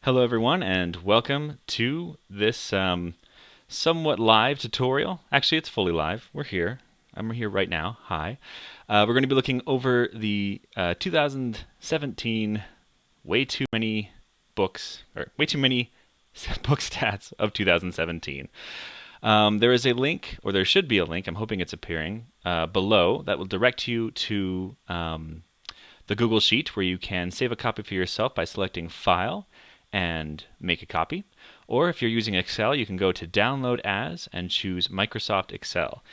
Hello everyone and welcome to this somewhat live tutorial. Actually, it's fully live. We're here. I'm here right now. Hi. We're going to be looking over the 2017 way too many books, or way too many book stats of 2017. There is a link, or there should be a link, I'm hoping it's appearing, below that will direct you to the Google Sheet where you can save a copy for yourself by selecting File and make a copy. Or if you're using Excel, you can go to Download As and choose Microsoft Excel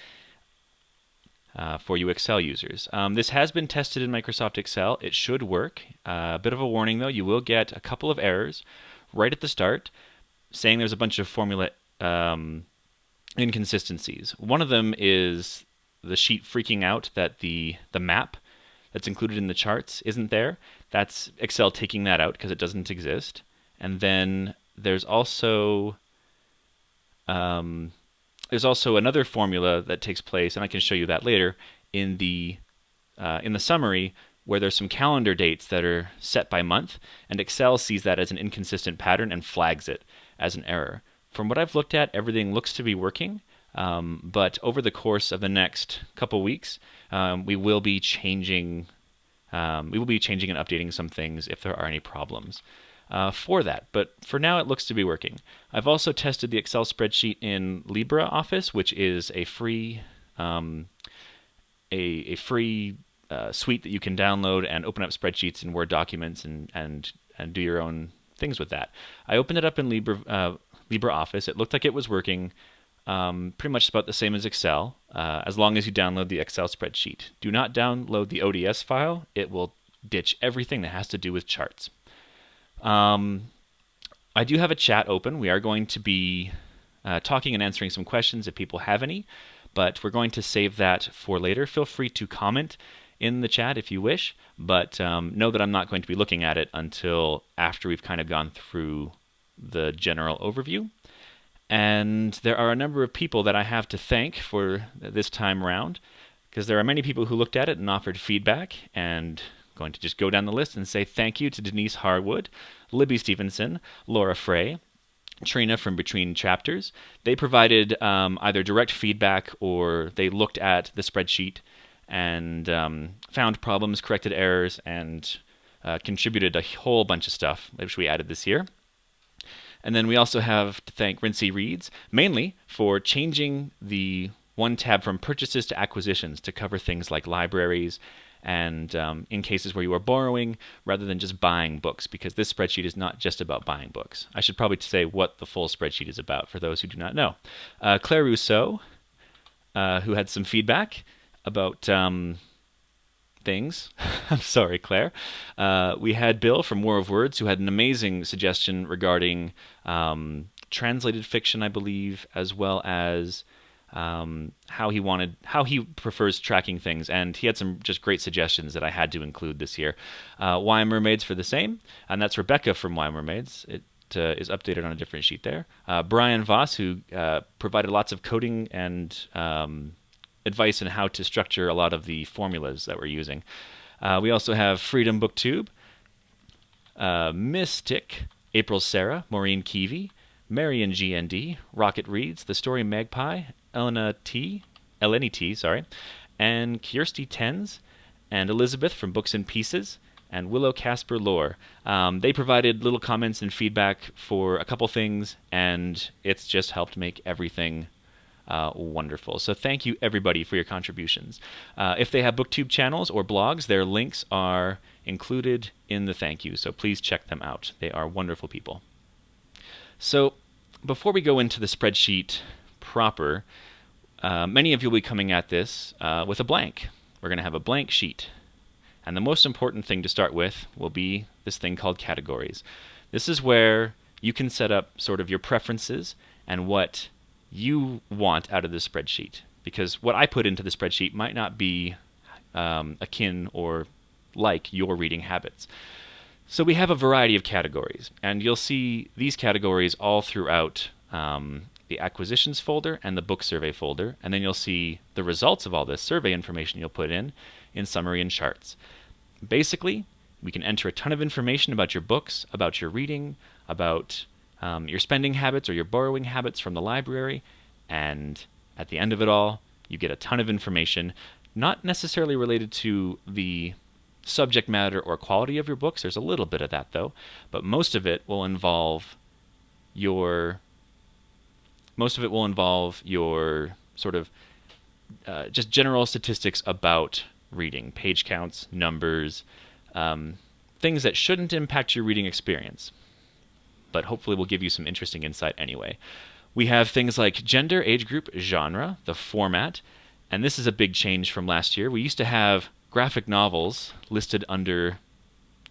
for you Excel users. This has been tested in Microsoft Excel. It should work. A bit of a warning though, you will get a couple of errors right at the start saying there's a bunch of formula inconsistencies. One of them is the sheet freaking out that the map that's included in the charts isn't there. That's Excel taking that out because it doesn't exist. And then there's also another formula that takes place, and I can show you that later in the summary, where there's some calendar dates that are set by month, and Excel sees that as an inconsistent pattern and flags it as an error. From what I've looked at, everything looks to be working, but over the course of the next couple weeks, we will be changing and updating some things if there are any problems for that. But for now, it looks to be working. I've also tested the Excel spreadsheet in LibreOffice, which is a free suite that you can download and open up spreadsheets in Word documents and do your own things with that. I opened it up in LibreOffice. It looked like it was working pretty much about the same as Excel, as long as you download the Excel spreadsheet. Do not download the ODS file. It will ditch everything that has to do with charts. I do have a chat open. We are going to be talking and answering some questions if people have any, but we're going to save that for later. Feel free to comment in the chat if you wish, but know that I'm not going to be looking at it until after we've kind of gone through the general overview. And there are a number of people that I have to thank for this time round, because there are many people who looked at it and offered feedback, and I'm going to just go down the list and say thank you to Denise Harwood, Libby Stevenson, Laura Frey, Trina from Between Chapters. They provided either direct feedback or they looked at the spreadsheet and found problems, corrected errors, and contributed a whole bunch of stuff, which we added this year. And then we also have to thank Rincey Reads, mainly for changing the one tab from purchases to acquisitions to cover things like libraries and in cases where you are borrowing rather than just buying books, because this spreadsheet is not just about buying books. I should probably say what the full spreadsheet is about for those who do not know. Claire Rousseau, who had some feedback about things. I'm sorry, Claire. We had Bill from War of Words, who had an amazing suggestion regarding translated fiction, I believe, as well as how he prefers tracking things, and he had some just great suggestions that I had to include this year. Why Mermaids for the same, and that's Rebecca from Why Mermaids. It is updated on a different sheet there. Brian Voss, who provided lots of coding and advice on how to structure a lot of the formulas that we're using. We also have Freedom Booktube, Mystic, April Sarah, Maureen Keevy, Marion GND, Rocket Reads, The Story Magpie, Eleni T, and Kirsty Tens, and Elizabeth from Books and Pieces, and Willow Casper Lore. They provided little comments and feedback for a couple things, and it's just helped make everything wonderful. So thank you everybody for your contributions. If they have booktube channels or blogs, their links are included in the thank you, so please check them out. They are wonderful people. So before we go into the spreadsheet proper, many of you will be coming at this with a blank. We're going to have a blank sheet. And the most important thing to start with will be this thing called categories. This is where you can set up sort of your preferences and what you want out of the spreadsheet. Because what I put into the spreadsheet might not be akin or like your reading habits. So we have a variety of categories, and you'll see these categories all throughout the acquisitions folder and the book survey folder, and then you'll see the results of all this survey information you'll put in summary and charts. Basically, We can enter a ton of information about your books, about your reading, about your spending habits or your borrowing habits from the library, and at the end of it all, you get a ton of information, not necessarily related to the subject matter or quality of your books. There's a little bit of that, though, but most of it will involve your sort of just general statistics about reading, page counts, numbers, things that shouldn't impact your reading experience, but hopefully will give you some interesting insight anyway. We have things like gender, age group, genre, the format, and this is a big change from last year. We used to have graphic novels listed under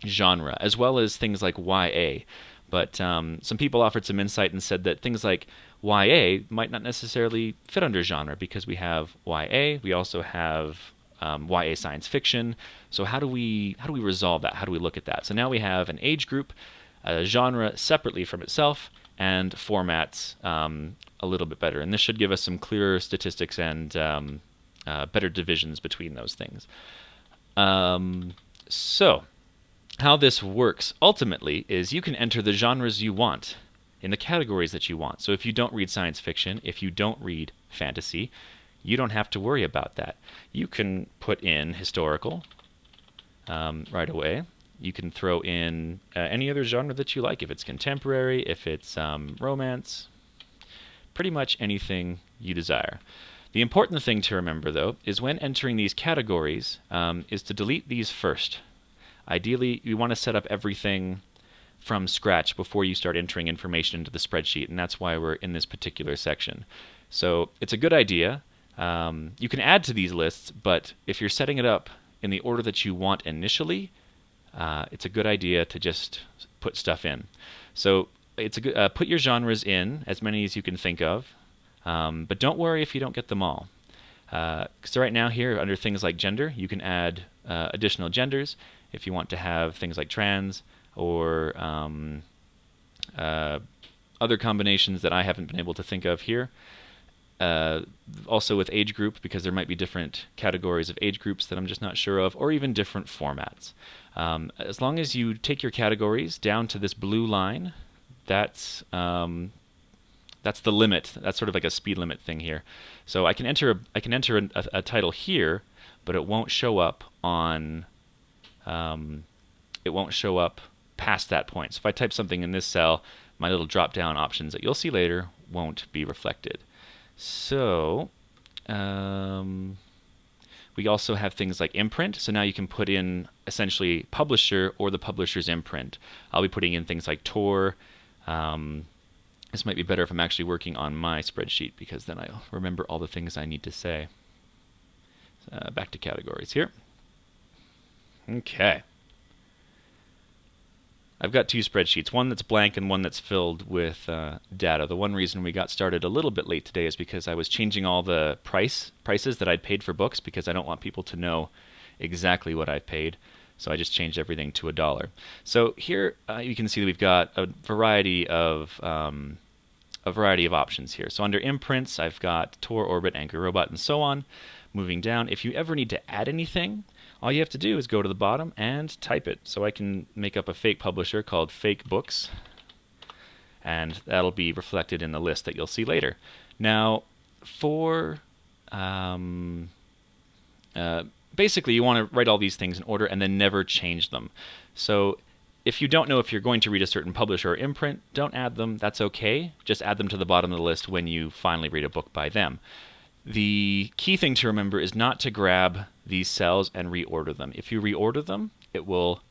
genre, as well as things like YA, but some people offered some insight and said that things like YA might not necessarily fit under genre because we have YA, we also have YA science fiction. So how do we resolve that? How do we look at that? So now we have an age group, a genre separately from itself, and formats a little bit better. And this should give us some clearer statistics and better divisions between those things. So how this works ultimately is you can enter the genres you want in the categories that you want. So if you don't read science fiction, if you don't read fantasy, you don't have to worry about that. You can put in historical right away. You can throw in any other genre that you like, if it's contemporary, if it's romance, pretty much anything you desire. The important thing to remember, though, is when entering these categories is to delete these first. Ideally, you want to set up everything from scratch before you start entering information into the spreadsheet, and that's why we're in this particular section. So it's a good idea. You can add to these lists, but if you're setting it up in the order that you want initially, it's a good idea to just put stuff in. So it's a good, put your genres in, as many as you can think of, but don't worry if you don't get them all. So right now here, under things like gender, you can add additional genders if you want to have things like trans or other combinations that I haven't been able to think of here. Also with age group, because there might be different categories of age groups that I'm just not sure of, or even different formats. As long as you take your categories down to this blue line, that's the limit. That's sort of like a speed limit thing here. So I can enter a title here, but it won't show up on. It won't show up past that point. So if I type something in this cell, my little drop-down options that you'll see later won't be reflected. So we also have things like imprint. So now you can put in essentially publisher or the publisher's imprint. I'll be putting in things like Tor. This might be better if I'm actually working on my spreadsheet, because then I'll remember all the things I need to say. Back to categories here. Okay. I've got two spreadsheets, one that's blank and one that's filled with data. The one reason we got started a little bit late today is because I was changing all the prices that I'd paid for books, because I don't want people to know exactly what I've paid. So I just changed everything to $1. So here you can see that we've got a variety of options here. So under imprints, I've got Tor, Orbit, Anchor, Robot, and so on. Moving down, if you ever need to add anything, all you have to do is go to the bottom and type it. So I can make up a fake publisher called Fake Books, and that'll be reflected in the list that you'll see later. Now, for basically, you want to write all these things in order and then never change them. So if you don't know if you're going to read a certain publisher or imprint, don't add them. That's okay. Just add them to the bottom of the list when you finally read a book by them. The key thing to remember is not to grab these cells and reorder them. If you reorder them, it will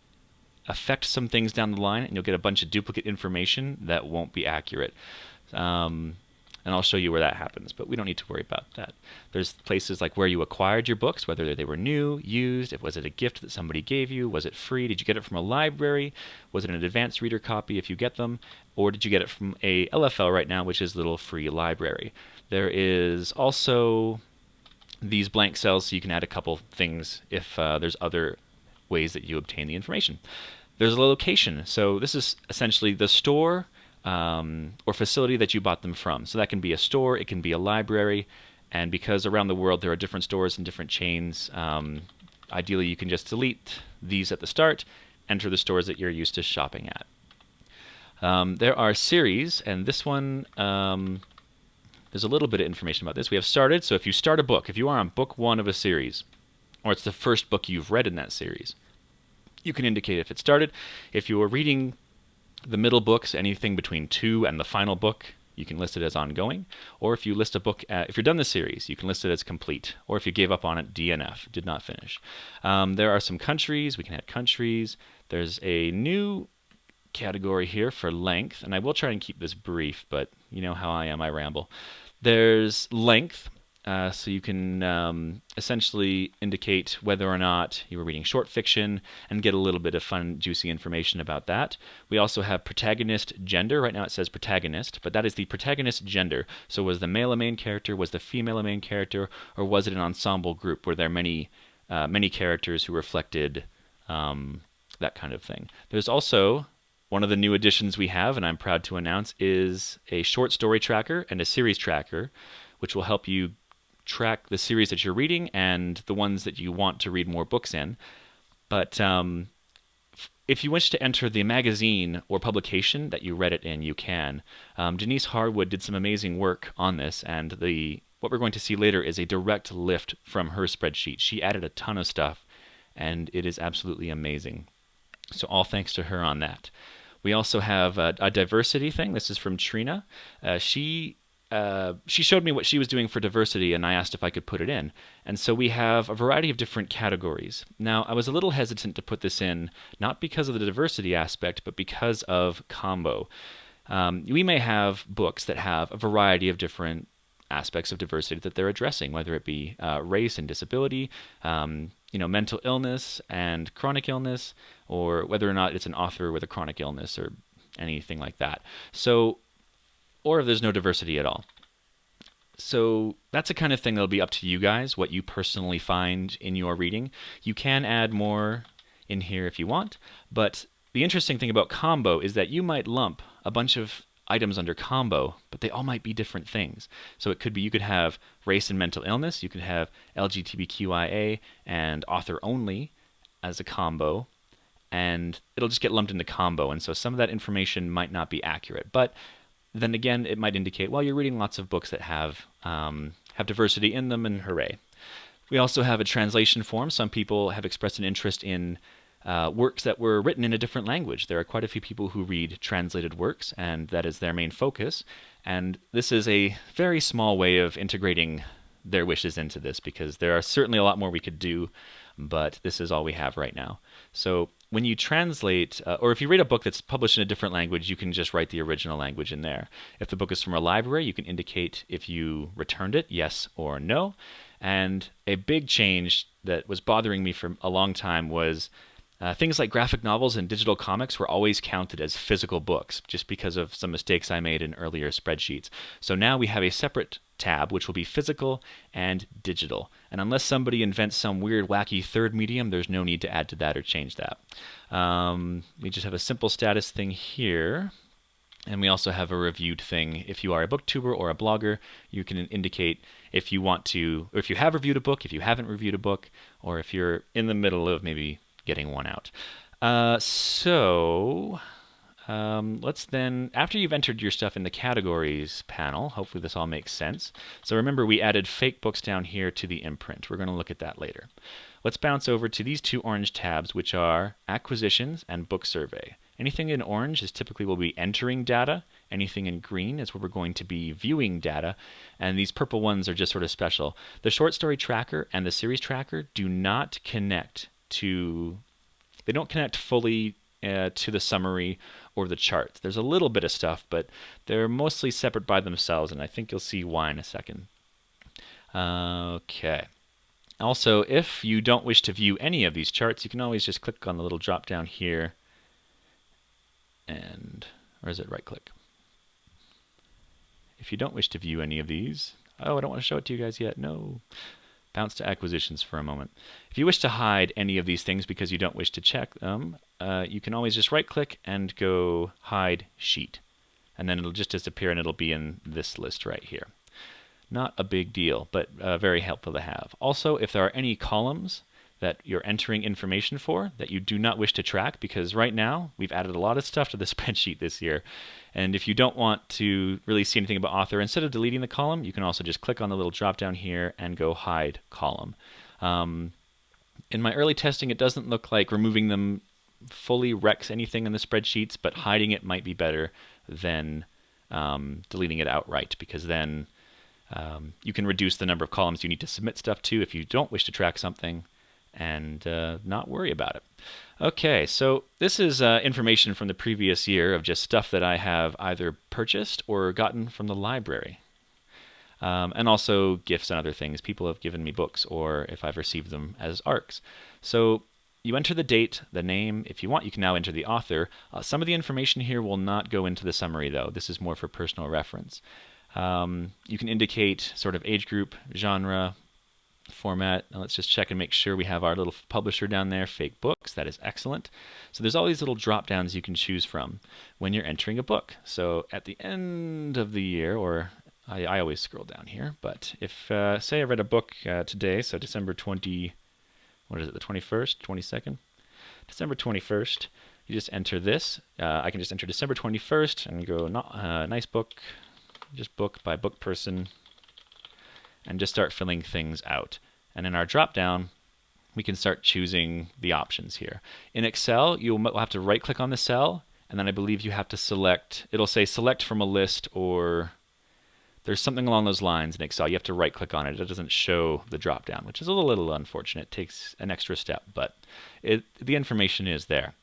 affect some things down the line, and you'll get a bunch of duplicate information that won't be accurate. And I'll show you where that happens, but we don't need to worry about that. There's places like where you acquired your books, whether they were new, used, was it a gift that somebody gave you, was it free, did you get it from a library, was it an advanced reader copy if you get them, or did you get it from a LFL right now, which is a little free library. There is also these blank cells, so you can add a couple things if there's other ways that you obtain the information. There's a location, so this is essentially the store or facility that you bought them from. So that can be a store, it can be a library, and because around the world there are different stores and different chains, ideally you can just delete these at the start, enter the stores that you're used to shopping at. There are series, and this one, there's a little bit of information about this. We have started, so if you start a book, if you are on book 1 of a series, or it's the first book you've read in that series, you can indicate if it started. If you are reading the middle books, anything between 2 and the final book, you can list it as ongoing. Or if you list a book, if you're done the series, you can list it as complete. Or if you gave up on it, DNF, did not finish. There are some countries. We can add countries. There's a new category here for length, and I will try and keep this brief, but you know how I am, I ramble. There's length. So you can essentially indicate whether or not you were reading short fiction and get a little bit of fun, juicy information about that. We also have protagonist gender. Right now it says protagonist, but that is the protagonist gender. So was the male a main character, was the female a main character, or was it an ensemble group? Were there many characters who reflected that kind of thing? There's also one of the new additions we have, and I'm proud to announce, is a short story tracker and a series tracker, which will help you track the series that you're reading and the ones that you want to read more books in. But if you wish to enter the magazine or publication that you read it in, you can. Denise Harwood did some amazing work on this, and what we're going to see later is a direct lift from her spreadsheet. She added a ton of stuff, and it is absolutely amazing. So all thanks to her on that. We also have a diversity thing. This is from Trina. She showed me what she was doing for diversity, and I asked if I could put it in. And so we have a variety of different categories. Now, I was a little hesitant to put this in, not because of the diversity aspect, but because of combo. We may have books that have a variety of different aspects of diversity that they're addressing, whether it be race and disability, mental illness and chronic illness, or whether or not it's an author with a chronic illness or anything like that. So, or if there's no diversity at all. So that's the kind of thing that'll be up to you guys, what you personally find in your reading. You can add more in here if you want, but the interesting thing about combo is that you might lump a bunch of items under combo, but they all might be different things. So it could be you could have race and mental illness, you could have LGBTQIA and author only as a combo, and it'll just get lumped into combo, and so some of that information might not be accurate. But then again, it might indicate, well, you're reading lots of books that have diversity in them, and hooray. We also have a translation form. Some people have expressed an interest in works that were written in a different language. There are quite a few people who read translated works, and that is their main focus. And this is a very small way of integrating their wishes into this, because there are certainly a lot more we could do, but this is all we have right now. So when you translate, or if you read a book that's published in a different language, you can just write the original language in there. If the book is from a library, you can indicate if you returned it, yes or no. And a big change that was bothering me for a long time was things like graphic novels and digital comics were always counted as physical books, just because of some mistakes I made in earlier spreadsheets. So now we have a separate tab, which will be physical and digital. And unless somebody invents some weird, wacky third medium, there's no need to add to that or change that. We just have a simple status thing here. And we also have a reviewed thing. If you are a booktuber or a blogger, you can indicate if you want to, or if you have reviewed a book, if you haven't reviewed a book, or if you're in the middle of maybe getting one out. Let's then, after you've entered your stuff in the categories panel, hopefully this all makes sense. So remember, we added fake books down here to the imprint. We're going to look at that later. Let's bounce over to these two orange tabs, which are acquisitions and book survey. Anything in orange is typically we'll be entering data. Anything in green is where we're going to be viewing data. And these purple ones are just sort of special. The short story tracker and the series tracker do not connect to, they don't connect fully to the summary or the charts. There's a little bit of stuff, but they're mostly separate by themselves, and I think you'll see why in a second. Okay. Also, if you don't wish to view any of these charts, you can always just click on the little drop down here, and, or is it right click? If you don't wish to view any of these, oh, I don't want to show it to you guys yet, no. Bounce to acquisitions for a moment. If you wish to hide any of these things because you don't wish to check them, you can always just right click and go hide sheet. And then it'll just disappear and it'll be in this list right here. Not a big deal, but very helpful to have. Also, if there are any columns that you're entering information for that you do not wish to track, because right now we've added a lot of stuff to the spreadsheet this year. And if you don't want to really see anything about author, instead of deleting the column, you can also just click on the little drop down here and go hide column. In my early testing, it doesn't look like removing them fully wrecks anything in the spreadsheets, but hiding it might be better than deleting it outright, because then you can reduce the number of columns you need to submit stuff to if you don't wish to track something, and not worry about it. Okay, so this is information from the previous year of just stuff that I have either purchased or gotten from the library. And also gifts and other things. People have given me books, or if I've received them as ARCs. So you enter the date, the name. If you want, you can now enter the author. Some of the information here will not go into the summary, though. This is more for personal reference. You can indicate sort of age group, genre, format. Now let's just check and make sure we have our little publisher down there, Fake Books. That is excellent. So there's all these little drop downs you can choose from when you're entering a book. So at the end of the year, or I always scroll down here, but if, say I read a book today, so December 20, what is it, the 21st, 22nd? December 21st, you just enter this. I can just enter December 21st and go, nice book, just book by book person, and just start filling things out. And in our drop down, we can start choosing the options here. In Excel, you'll have to right click on the cell, and then I believe you have to select, it'll say select from a list, or there's something along those lines in Excel. You have to right click on it. It doesn't show the drop down, which is a little unfortunate. It takes an extra step, but the information is there.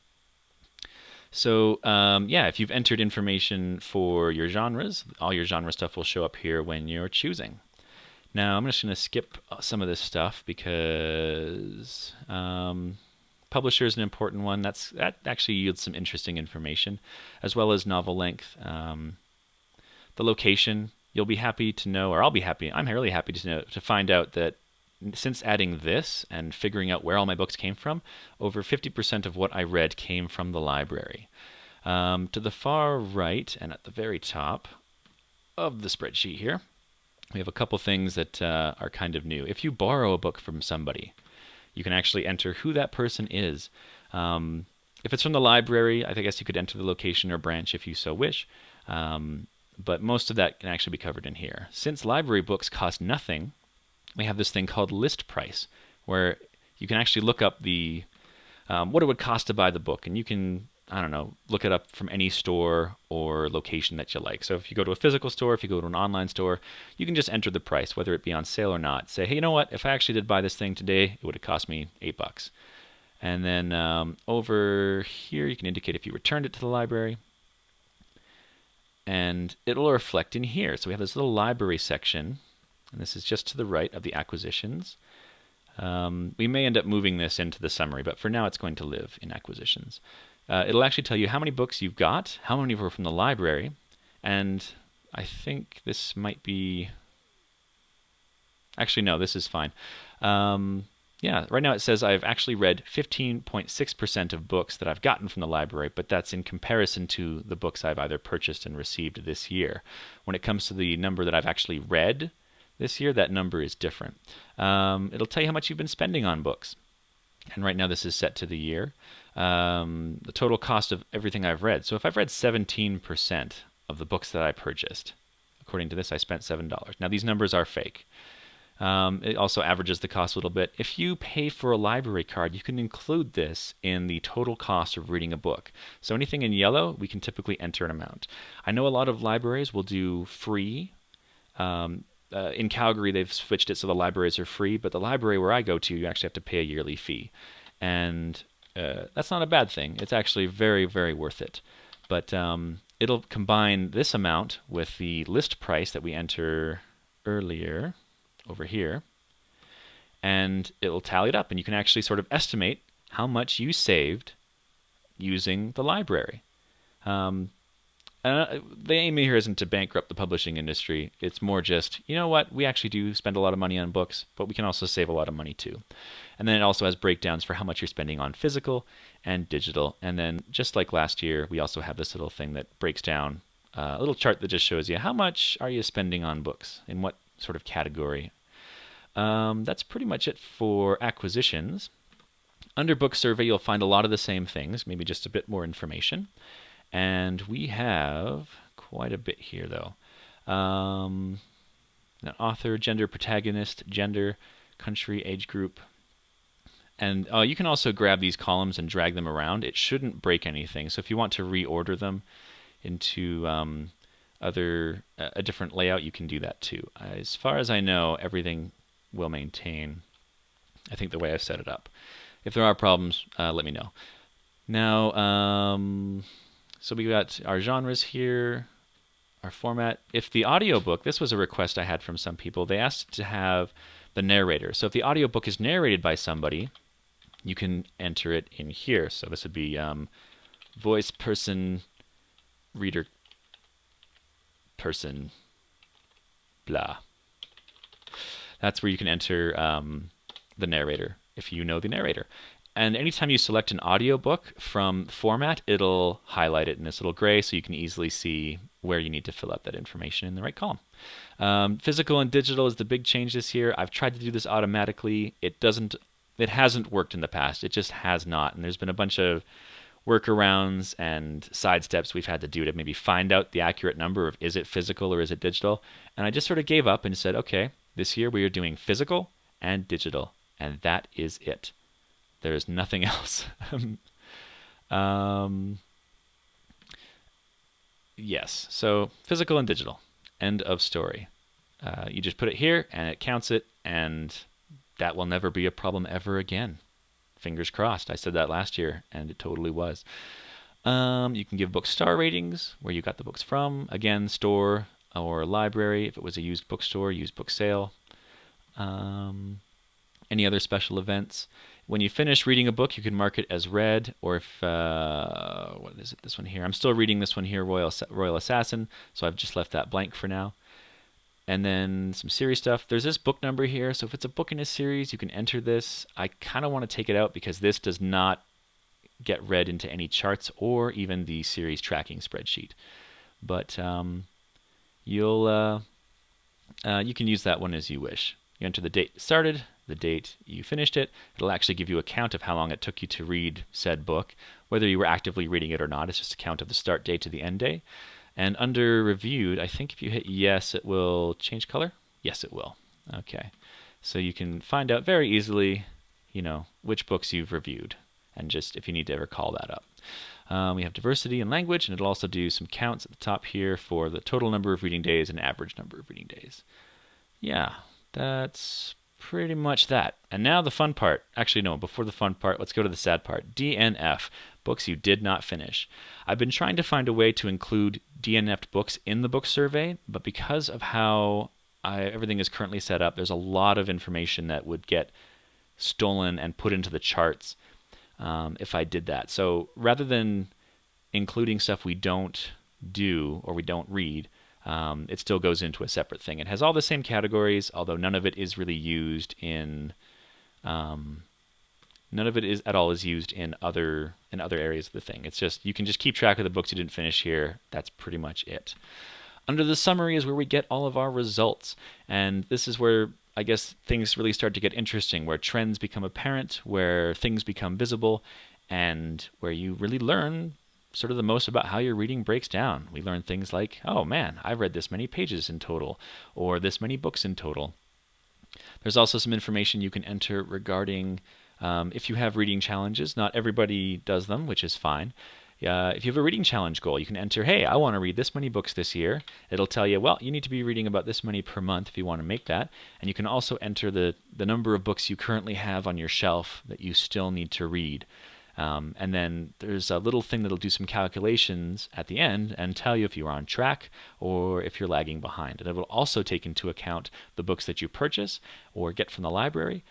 So yeah, if you've entered information for your genres, all your genre stuff will show up here when you're choosing. Now I'm just going to skip some of this stuff because publisher is an important one. That actually yields some interesting information, as well as novel length. The location, you'll be happy to know, or I'll be happy, I'm really happy to know, to find out that since adding this and figuring out where all my books came from, over 50% of what I read came from the library. To the far right and at the very top of the spreadsheet here, we have a couple things that are kind of new. If you borrow a book from somebody, you can actually enter who that person is. If it's from the library, I guess you could enter the location or branch if you so wish. But most of that can actually be covered in here. Since library books cost nothing, we have this thing called list price, where you can actually look up the what it would cost to buy the book, and you can, I don't know, look it up from any store or location that you like. So if you go to a physical store, if you go to an online store, you can just enter the price, whether it be on sale or not. Say, hey, you know what? If I actually did buy this thing today, it would have cost me $8. And then over here, you can indicate if you returned it to the library, and it'll reflect in here. So we have this little library section, and this is just to the right of the acquisitions. We may end up moving this into the summary, but for now it's going to live in acquisitions. It'll actually tell you how many books you've got, how many were from the library, and I think this might be... Actually, no, this is fine. Yeah, right now it says I've actually read 15.6% of books that I've gotten from the library, but that's in comparison to the books I've either purchased and received this year. When it comes to the number that I've actually read this year, that number is different. It'll tell you how much you've been spending on books. And right now this is set to the year. The total cost of everything I've read. So if I've read 17% of the books that I purchased, according to this, I spent $7. Now these numbers are fake. It also averages the cost a little bit. If you pay for a library card, you can include this in the total cost of reading a book. So anything in yellow, we can typically enter an amount. I know a lot of libraries will do free. In Calgary, they've switched it so the libraries are free, but the library where I go to, you actually have to pay a yearly fee. And that's not a bad thing. It's actually very, very worth it. But it'll combine this amount with the list price that we enter earlier over here, and it'll tally it up, and you can actually sort of estimate how much you saved using the library. The aim here isn't to bankrupt the publishing industry. It's more just, you know what, we actually do spend a lot of money on books, but we can also save a lot of money too. And then it also has breakdowns for how much you're spending on physical and digital. And then just like last year, we also have this little thing that breaks down, a little chart that just shows you how much are you spending on books, in what sort of category. That's pretty much it for acquisitions. Under book survey, you'll find a lot of the same things, maybe just a bit more information. And we have quite a bit here, though. An author, gender, protagonist, gender, country, age group. And you can also grab these columns and drag them around. It shouldn't break anything. So if you want to reorder them into a different layout, you can do that too. As far as I know, everything will maintain, I think, the way I've set it up. If there are problems, let me know. Now, so we got our genres here, our format. If the audiobook, this was a request I had from some people, they asked to have the narrator. So if the audiobook is narrated by somebody, you can enter it in here. So this would be voice, person, reader, person, blah. That's where you can enter the narrator if you know the narrator. And anytime you select an audiobook from format, it'll highlight it in this little gray so you can easily see where you need to fill out that information in the right column. Physical and digital is the big change this year. I've tried to do this automatically. It hasn't worked in the past. It just has not. And there's been a bunch of workarounds and side steps we've had to do to maybe find out the accurate number of is it physical or is it digital. And I just sort of gave up and said, okay, this year we are doing physical and digital. And that is it. There is nothing else. Yes, so physical and digital. End of story. You just put it here, and it counts it, and that will never be a problem ever again. Fingers crossed. I said that last year, and it totally was. You can give books star ratings, where you got the books from. Again, store or library. If it was a used bookstore, used book sale. Any other special events. When you finish reading a book, you can mark it as read, or if, what is it, this one here? I'm still reading this one here, Royal Assassin, so I've just left that blank for now. And then some series stuff. There's this book number here, so if it's a book in a series, you can enter this. I kind of want to take it out because this does not get read into any charts or even the series tracking spreadsheet. But you can use that one as you wish. You enter the date it started, the date you finished it. It'll actually give you a count of how long it took you to read said book, whether you were actively reading it or not. It's just a count of the start date to the end date. And under reviewed, I think if you hit yes, it will change color. Yes, it will. Okay. So you can find out very easily, which books you've reviewed, and just if you need to ever call that up. We have diversity and language, and it'll also do some counts at the top here for the total number of reading days and average number of reading days. Yeah, that's pretty much that. And now the fun part. Actually, no, before the fun part, let's go to the sad part. DNF, books you did not finish. I've been trying to find a way to include DNF'd books in the book survey, but because of how everything is currently set up, there's a lot of information that would get stolen and put into the charts if I did that. So rather than including stuff we don't do or we don't read, it still goes into a separate thing. It has all the same categories, although none of it is really used in none of it is at all is used in other areas of the thing. It's just you can just keep track of the books you didn't finish here. That's pretty much it. Under the summary is where we get all of our results, and this is where I guess things really start to get interesting, where trends become apparent, where things become visible, and where you really learn sort of the most about how your reading breaks down. We learn things like, oh man, I've read this many pages in total, or this many books in total. There's also some information you can enter regarding if you have reading challenges. Not everybody does them, which is fine. If you have a reading challenge goal, you can enter, hey, I want to read this many books this year. It'll tell you, well, you need to be reading about this many per month if you want to make that. And you can also enter the number of books you currently have on your shelf that you still need to read. And then there's a little thing that'll do some calculations at the end and tell you if you're on track or if you're lagging behind. And it will also take into account the books that you purchase or get from the library.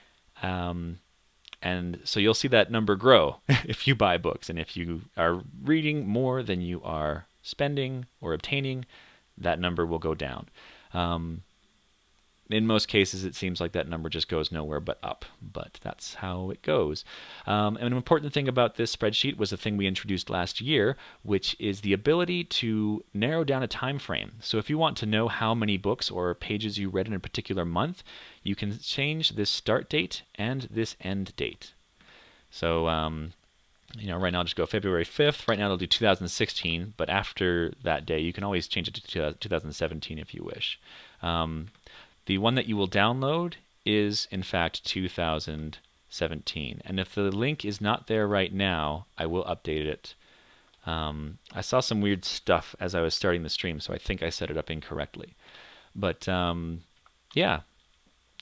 And so you'll see that number grow if you buy books. And if you are reading more than you are spending or obtaining, that number will go down. In most cases, it seems like that number just goes nowhere but up, but that's how it goes. And an important thing about this spreadsheet was a thing we introduced last year, which is the ability to narrow down a time frame. So if you want to know how many books or pages you read in a particular month, you can change this start date and this end date. So right now I'll just go February 5th. Right now it'll do 2016, but after that day you can always change it to 2017 if you wish. The one that you will download is in fact 2017, and if the link is not there right now, I will update it. I saw some weird stuff as I was starting the stream, so I think I set it up incorrectly. But yeah,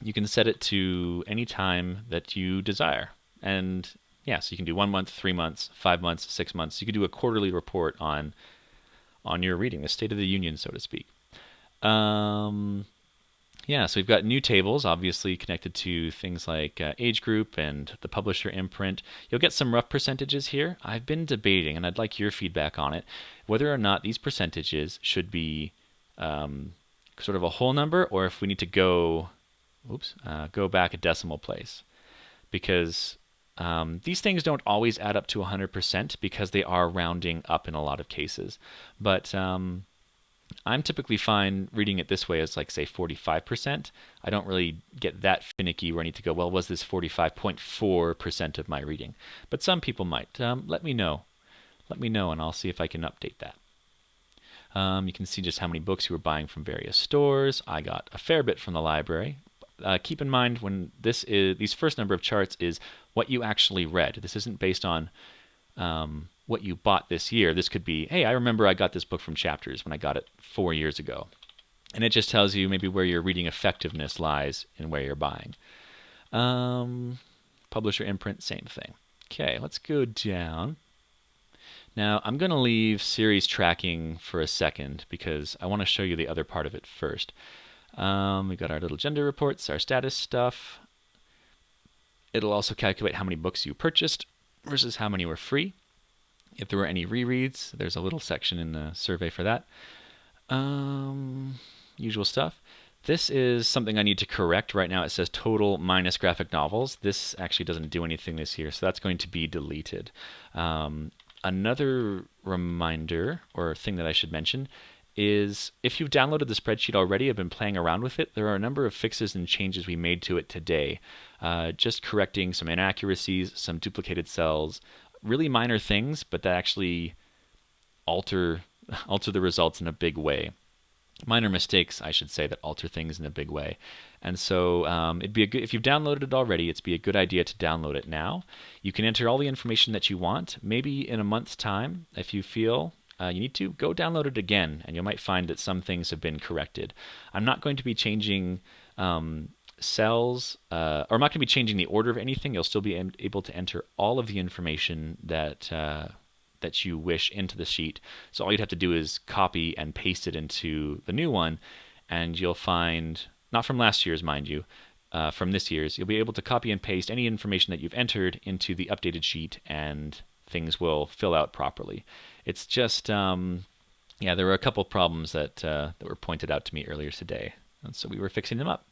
you can set it to any time that you desire. And yeah, so you can do 1 month, 3 months, 5 months, 6 months. You could do a quarterly report on your reading, the State of the Union, so to speak. Yeah, so we've got new tables, obviously connected to things like age group and the publisher imprint. You'll get some rough percentages here. I've been debating, and I'd like your feedback on it, whether or not these percentages should be sort of a whole number, or if we need to go back a decimal place. Because these things don't always add up to 100% because they are rounding up in a lot of cases. But I'm typically fine reading it this way as like, say, 45%. I don't really get that finicky where I need to go, well, was this 45.4% of my reading? But some people might. Let me know. Let me know, and I'll see if I can update that. You can see just how many books you were buying from various stores. I got a fair bit from the library. Keep in mind when these first number of charts is what you actually read. This isn't based on what you bought this year. This could be, hey, I remember I got this book from Chapters when I got it 4 years ago. And it just tells you maybe where your reading effectiveness lies and where you're buying. Publisher imprint, same thing. Okay, let's go down. Now, I'm going to leave series tracking for a second because I want to show you the other part of it first. We've got our little gender reports, our status stuff. It'll also calculate how many books you purchased versus how many were free. If there were any rereads, there's a little section in the survey for that. Usual stuff. This is something I need to correct. Right now it says total minus graphic novels. This actually doesn't do anything this year, so that's going to be deleted. Another reminder, or thing that I should mention, is if you've downloaded the spreadsheet already, I've been playing around with it, there are a number of fixes and changes we made to it today. Just correcting some inaccuracies, some duplicated cells, really minor things, but that actually alter the results in a big way. Minor mistakes, I should say, that alter things in a big way. And so it'd be if you've downloaded it already, it'd be a good idea to download it now. You can enter all the information that you want. Maybe in a month's time, if you feel you need to, go download it again, and you might find that some things have been corrected. I'm not going to be changing cells, or I'm not going to be changing the order of anything. You'll still be able to enter all of the information that you wish into the sheet. So all you'd have to do is copy and paste it into the new one, and you'll find, not from last year's, mind you, from this year's, you'll be able to copy and paste any information that you've entered into the updated sheet, and things will fill out properly. It's just, there were a couple problems that were pointed out to me earlier today, and so we were fixing them up.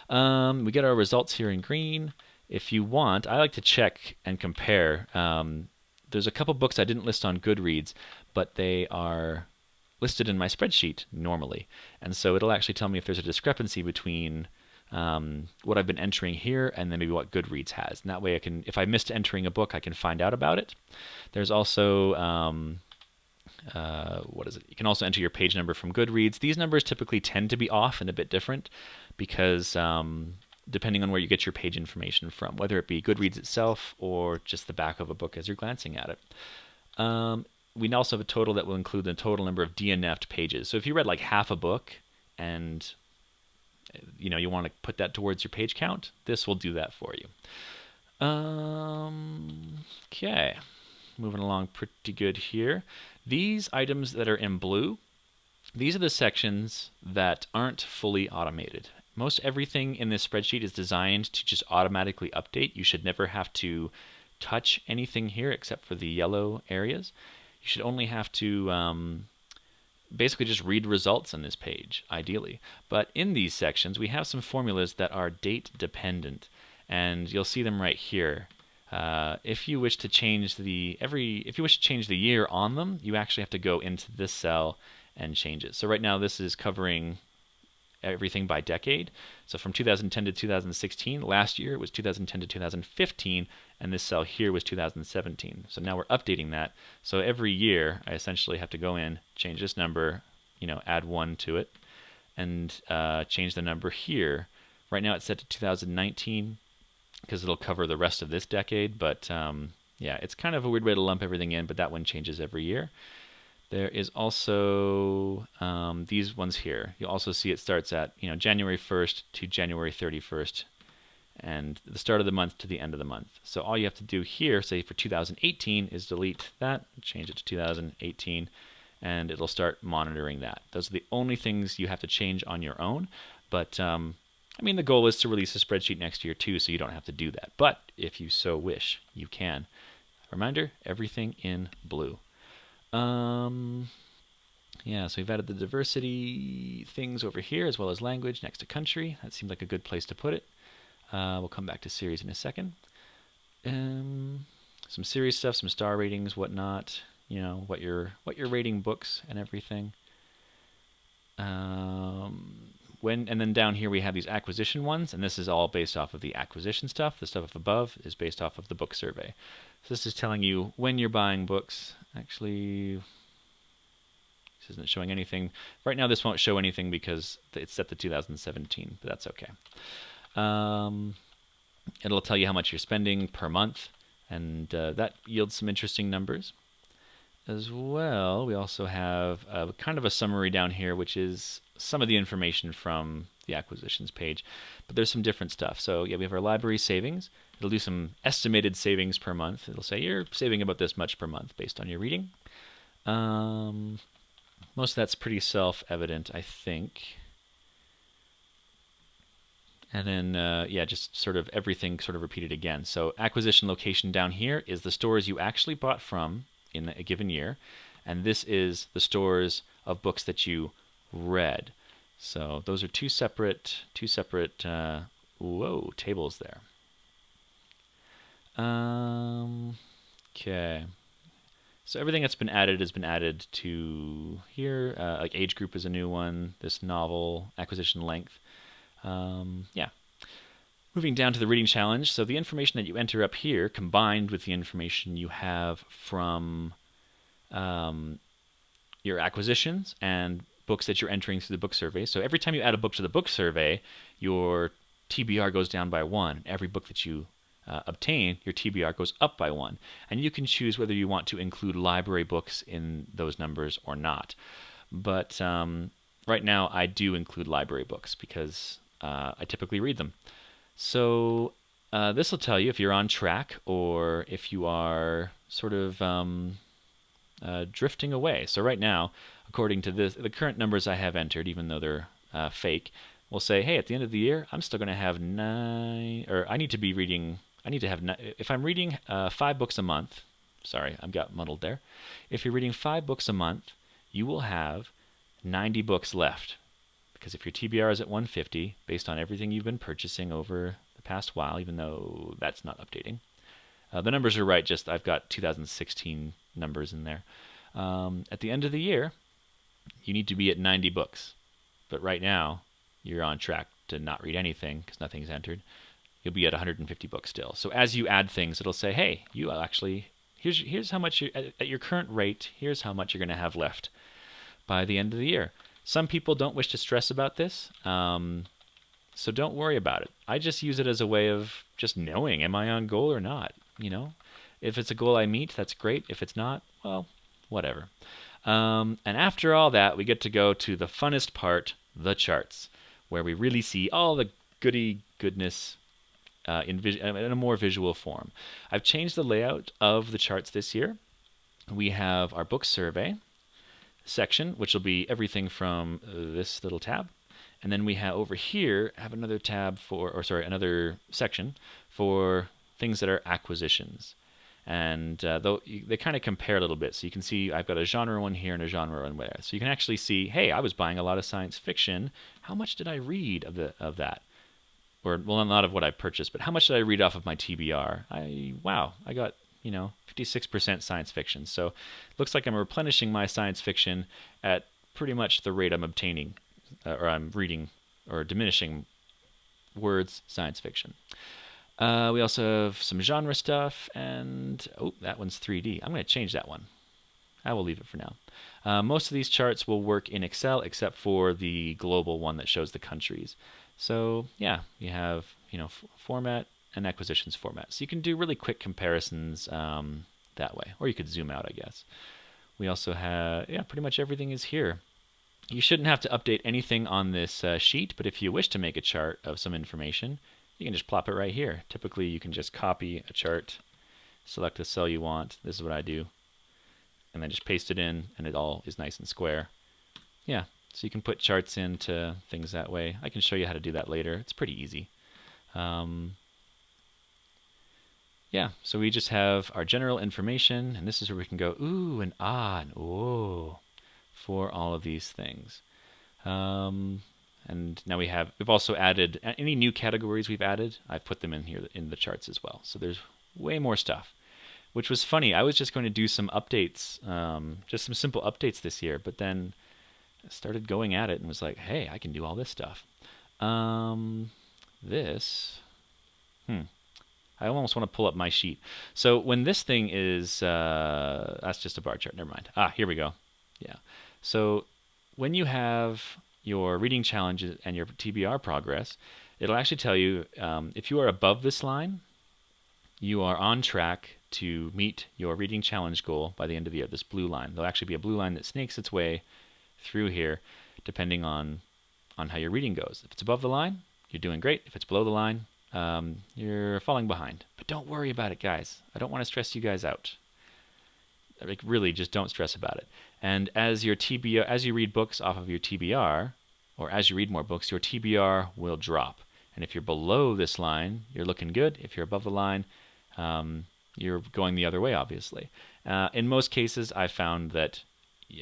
We get our results here in green. If you want, I like to check and compare. There's a couple books I didn't list on Goodreads, but they are listed in my spreadsheet normally. And so it'll actually tell me if there's a discrepancy between what I've been entering here and then maybe what Goodreads has. And that way I can, if I missed entering a book, I can find out about it. There's also, you can also enter your page number from Goodreads. These numbers typically tend to be off and a bit different because depending on where you get your page information from, whether it be Goodreads itself or just the back of a book as you're glancing at it. We also have a total that will include the total number of DNF'd pages. So if you read like half a book and you want to put that towards your page count, this will do that for you. Okay, moving along pretty good here. These items that are in blue, these are the sections that aren't fully automated. Most everything in this spreadsheet is designed to just automatically update. You should never have to touch anything here except for the yellow areas. You should only have to basically just read results on this page, ideally. But in these sections, we have some formulas that are date dependent, and you'll see them right here. If you wish to change the year on them, you actually have to go into this cell and change it. So right now, this is covering everything by decade. So from 2010 to 2016, last year it was 2010 to 2015, and this cell here was 2017. So now we're updating that. So every year I essentially have to go in, change this number, add 1 to it, and change the number here. Right now it's set to 2019 because it'll cover the rest of this decade, but yeah, it's kind of a weird way to lump everything in, but that one changes every year. There is also these ones here. You'll also see it starts at January 1st to January 31st, and the start of the month to the end of the month. So all you have to do here, say for 2018, is delete that, change it to 2018, and it'll start monitoring that. Those are the only things you have to change on your own. But I mean, the goal is to release a spreadsheet next year too, so you don't have to do that. But if you so wish, you can. Reminder, everything in blue. Yeah, so we've added the diversity things over here as well as language next to country. That seemed like a good place to put it. We'll come back to series in a second. Some series stuff, some star ratings, whatnot. What you're rating books and everything. And then down here we have these acquisition ones, and this is all based off of the acquisition stuff. The stuff above is based off of the book survey. So this is telling you when you're buying books. Actually, this isn't showing anything. Right now this won't show anything because it's set to 2017, but that's okay. It'll tell you how much you're spending per month, and that yields some interesting numbers. As well, we also have kind of a summary down here, which is some of the information from the acquisitions page, but there's some different stuff. So yeah, we have our library savings. It'll do some estimated savings per month. It'll say you're saving about this much per month based on your reading. Most of that's pretty self-evident, I think. And then, yeah, just sort of everything sort of repeated again. So acquisition location down here is the stores you actually bought from in a given year, and this is the stores of books that you read. So those are two separate tables there. Okay. So everything that's been added has been added to here. Like age group is a new one. This novel, acquisition length. Yeah. Moving down to the reading challenge. So the information that you enter up here combined with the information you have from your acquisitions and books that you're entering through the book survey. So every time you add a book to the book survey, your TBR goes down by 1. Every book that you obtain, your TBR goes up by 1. And you can choose whether you want to include library books in those numbers or not. But right now I do include library books because I typically read them. So this will tell you if you're on track or if you are sort of drifting away. So right now, according to the current numbers I have entered, even though they're fake, will say, hey, at the end of the year, I'm still going to have 9, or I need to be reading, I need to have, if I'm reading 5 books a month, sorry, I got muddled there. If you're reading 5 books a month, you will have 90 books left. Because if your TBR is at 150, based on everything you've been purchasing over the past while, even though that's not updating, the numbers are right, just I've got 2016 numbers in there. At the end of the year, you need to be at 90 books. But right now, you're on track to not read anything because nothing's entered. You'll be at 150 books still. So as you add things, it'll say, hey, you actually, here's how much, at your current rate, here's how much you're going to have left by the end of the year. Some people don't wish to stress about this, so don't worry about it. I just use it as a way of just knowing, am I on goal or not? If it's a goal I meet, that's great. If it's not, well, whatever. And after all that, we get to go to the funnest part, the charts, where we really see all the goodness in a more visual form. I've changed the layout of the charts this year. We have our book survey section, which will be everything from this little tab, and then we have over here another tab another section for things that are acquisitions, and though they kind of compare a little bit. So you can see I've got a genre one here and a genre one there, so you can actually see, hey, I was buying a lot of science fiction. How much did I read of that? Or well, not of what I purchased, but how much did I read off of my TBR? I got 56% science fiction. So it looks like I'm replenishing my science fiction at pretty much the rate I'm obtaining, or I'm reading or diminishing words science fiction. We also have some genre stuff, and oh, that one's 3D. I'm going to change that one. I will leave it for now. Most of these charts will work in Excel except for the global one that shows the countries. So yeah, you have format and acquisitions format. So you can do really quick comparisons that way, or you could zoom out, I guess. We also have pretty much everything is here. You shouldn't have to update anything on this sheet, but if you wish to make a chart of some information, you can just plop it right here. Typically, you can just copy a chart, select the cell you want. This is what I do. And then just paste it in, and it all is nice and square. Yeah, so you can put charts into things that way. I can show you how to do that later. It's pretty easy. Yeah, so we just have our general information, and this is where we can go ooh and ah and oh for all of these things. And now we've also added any new categories we've added. I've put them in here in the charts as well. So there's way more stuff, which was funny. I was just going to do some updates, just some simple updates this year, but then I started going at it and was like, hey, I can do all this stuff. I almost want to pull up my sheet. So when this thing is, that's just a bar chart. Never mind. Here we go. Yeah. So when you have your reading challenges and your TBR progress, it'll actually tell you if you are above this line, you are on track to meet your reading challenge goal by the end of the year. This blue line. There'll actually be a blue line that snakes its way through here, depending on how your reading goes. If it's above the line, you're doing great. If it's below the line, you're falling behind. But don't worry about it, guys. I don't want to stress you guys out. Like, really, just don't stress about it. And as your TBR, as you read books off of your TBR, or as you read more books, your TBR will drop. And if you're below this line, you're looking good. If you're above the line, you're going the other way, obviously. In most cases, I found that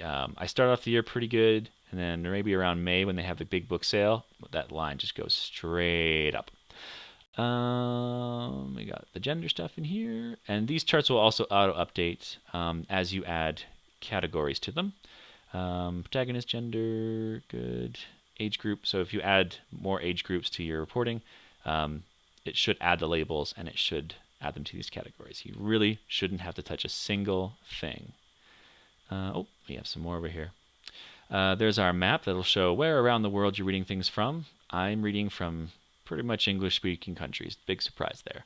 I start off the year pretty good, and then maybe around May when they have the big book sale, that line just goes straight up. We got the gender stuff in here, and these charts will also auto-update as you add categories to them. Protagonist, gender, good. Age group, so if you add more age groups to your reporting, it should add the labels and it should add them to these categories. You really shouldn't have to touch a single thing. We have some more over here. There's our map that'll show where around the world you're reading things from. I'm reading from pretty much English-speaking countries. Big surprise there.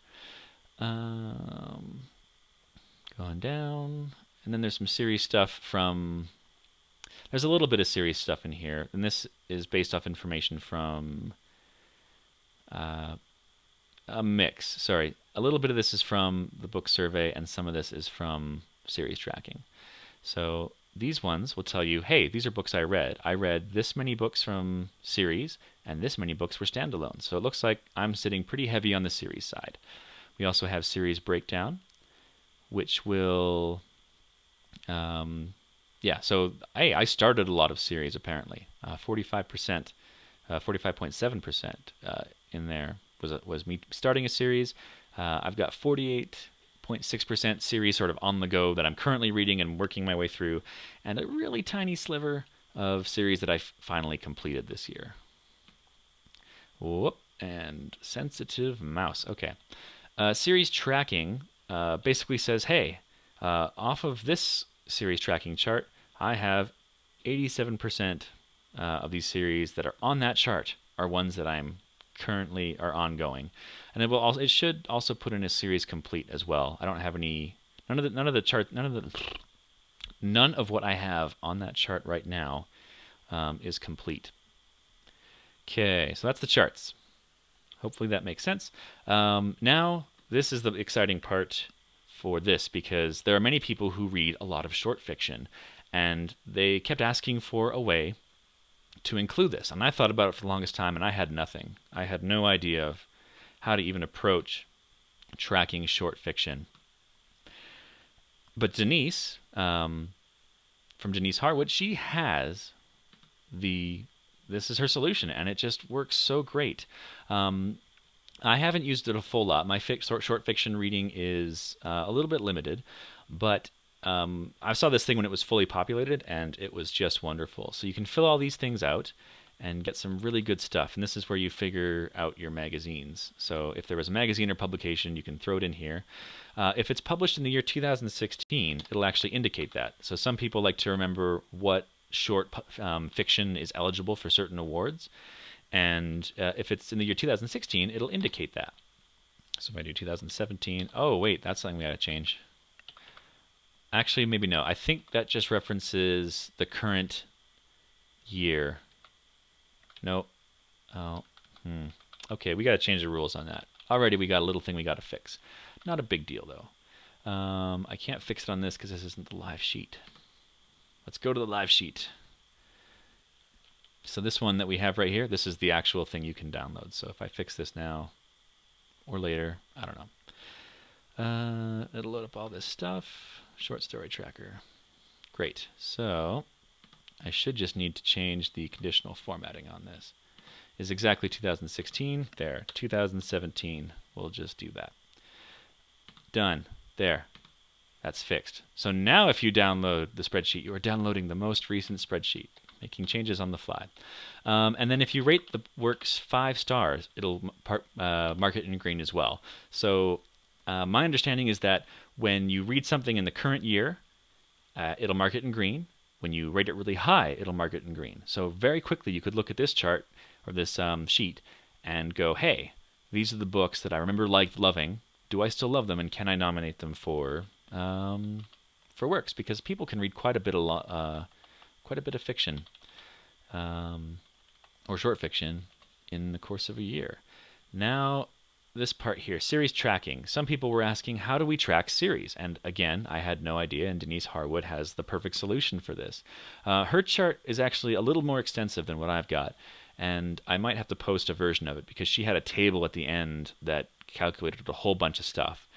Going down. And then there's some series stuff from... There's a little bit of series stuff in here. And this is based off information from... a mix. Sorry. A little bit of this is from the book survey, and some of this is from series tracking. So these ones will tell you, hey, these are books I read. I read this many books from series, and this many books were standalone. So it looks like I'm sitting pretty heavy on the series side. We also have series breakdown, which will... so I started a lot of series, apparently. 45%, 45.7% in there was me starting a series. I've got 48.6% series sort of on the go that I'm currently reading and working my way through, and a really tiny sliver of series that I finally completed this year. Whoop, and sensitive mouse. Okay. Series tracking basically says, hey, off of this series tracking chart, I have 87% of these series that are on that chart are ones that I'm currently are ongoing, and it should also put in a series complete as well. I don't have none of what I have on that chart right now is complete. Okay, so that's the charts. Hopefully that makes sense. Now this is the exciting part for this, because there are many people who read a lot of short fiction, and they kept asking for a way to include this. And I thought about it for the longest time, and I had nothing. I had no idea of how to even approach tracking short fiction. But Denise, from Denise Harwood, she has this is her solution, and it just works so great. I haven't used it a full lot. My short fiction reading is a little bit limited, but I saw this thing when it was fully populated, and it was just wonderful. So you can fill all these things out, and get some really good stuff. And this is where you figure out your magazines. So if there was a magazine or publication, you can throw it in here. If it's published in the year 2016, it'll actually indicate that. So some people like to remember what short fiction is eligible for certain awards. And if it's in the year 2016, it'll indicate that. So if I do 2017, oh wait, that's something we gotta change. Actually, maybe no. I think that just references the current year. Nope. Oh, okay, we gotta change the rules on that. Already we got a little thing we gotta fix. Not a big deal though. I can't fix it on this because this isn't the live sheet. Let's go to the live sheet. So this one that we have right here, this is the actual thing you can download. So if I fix this now or later, I don't know. It'll load up all this stuff. Short story tracker. Great. So I should just need to change the conditional formatting on this. Is exactly 2016. There. 2017. We'll just do that. Done. There. That's fixed. So now if you download the spreadsheet, you are downloading the most recent spreadsheet, making changes on the fly. And then if you rate the works 5 stars, it'll mark it in green as well. So my understanding is that when you read something in the current year, it'll mark it in green. When you rate it really high, it'll mark it in green. So very quickly you could look at this chart or this sheet and go, hey, these are the books that I remember loving. Do I still love them, and can I nominate them for works? Because people can read quite a bit of fiction or short fiction in the course of a year. Now, this part here, series tracking. Some people were asking, how do we track series? And again, I had no idea, and Denise Harwood has the perfect solution for this. Her chart is actually a little more extensive than what I've got, and I might have to post a version of it because she had a table at the end that calculated a whole bunch of stuff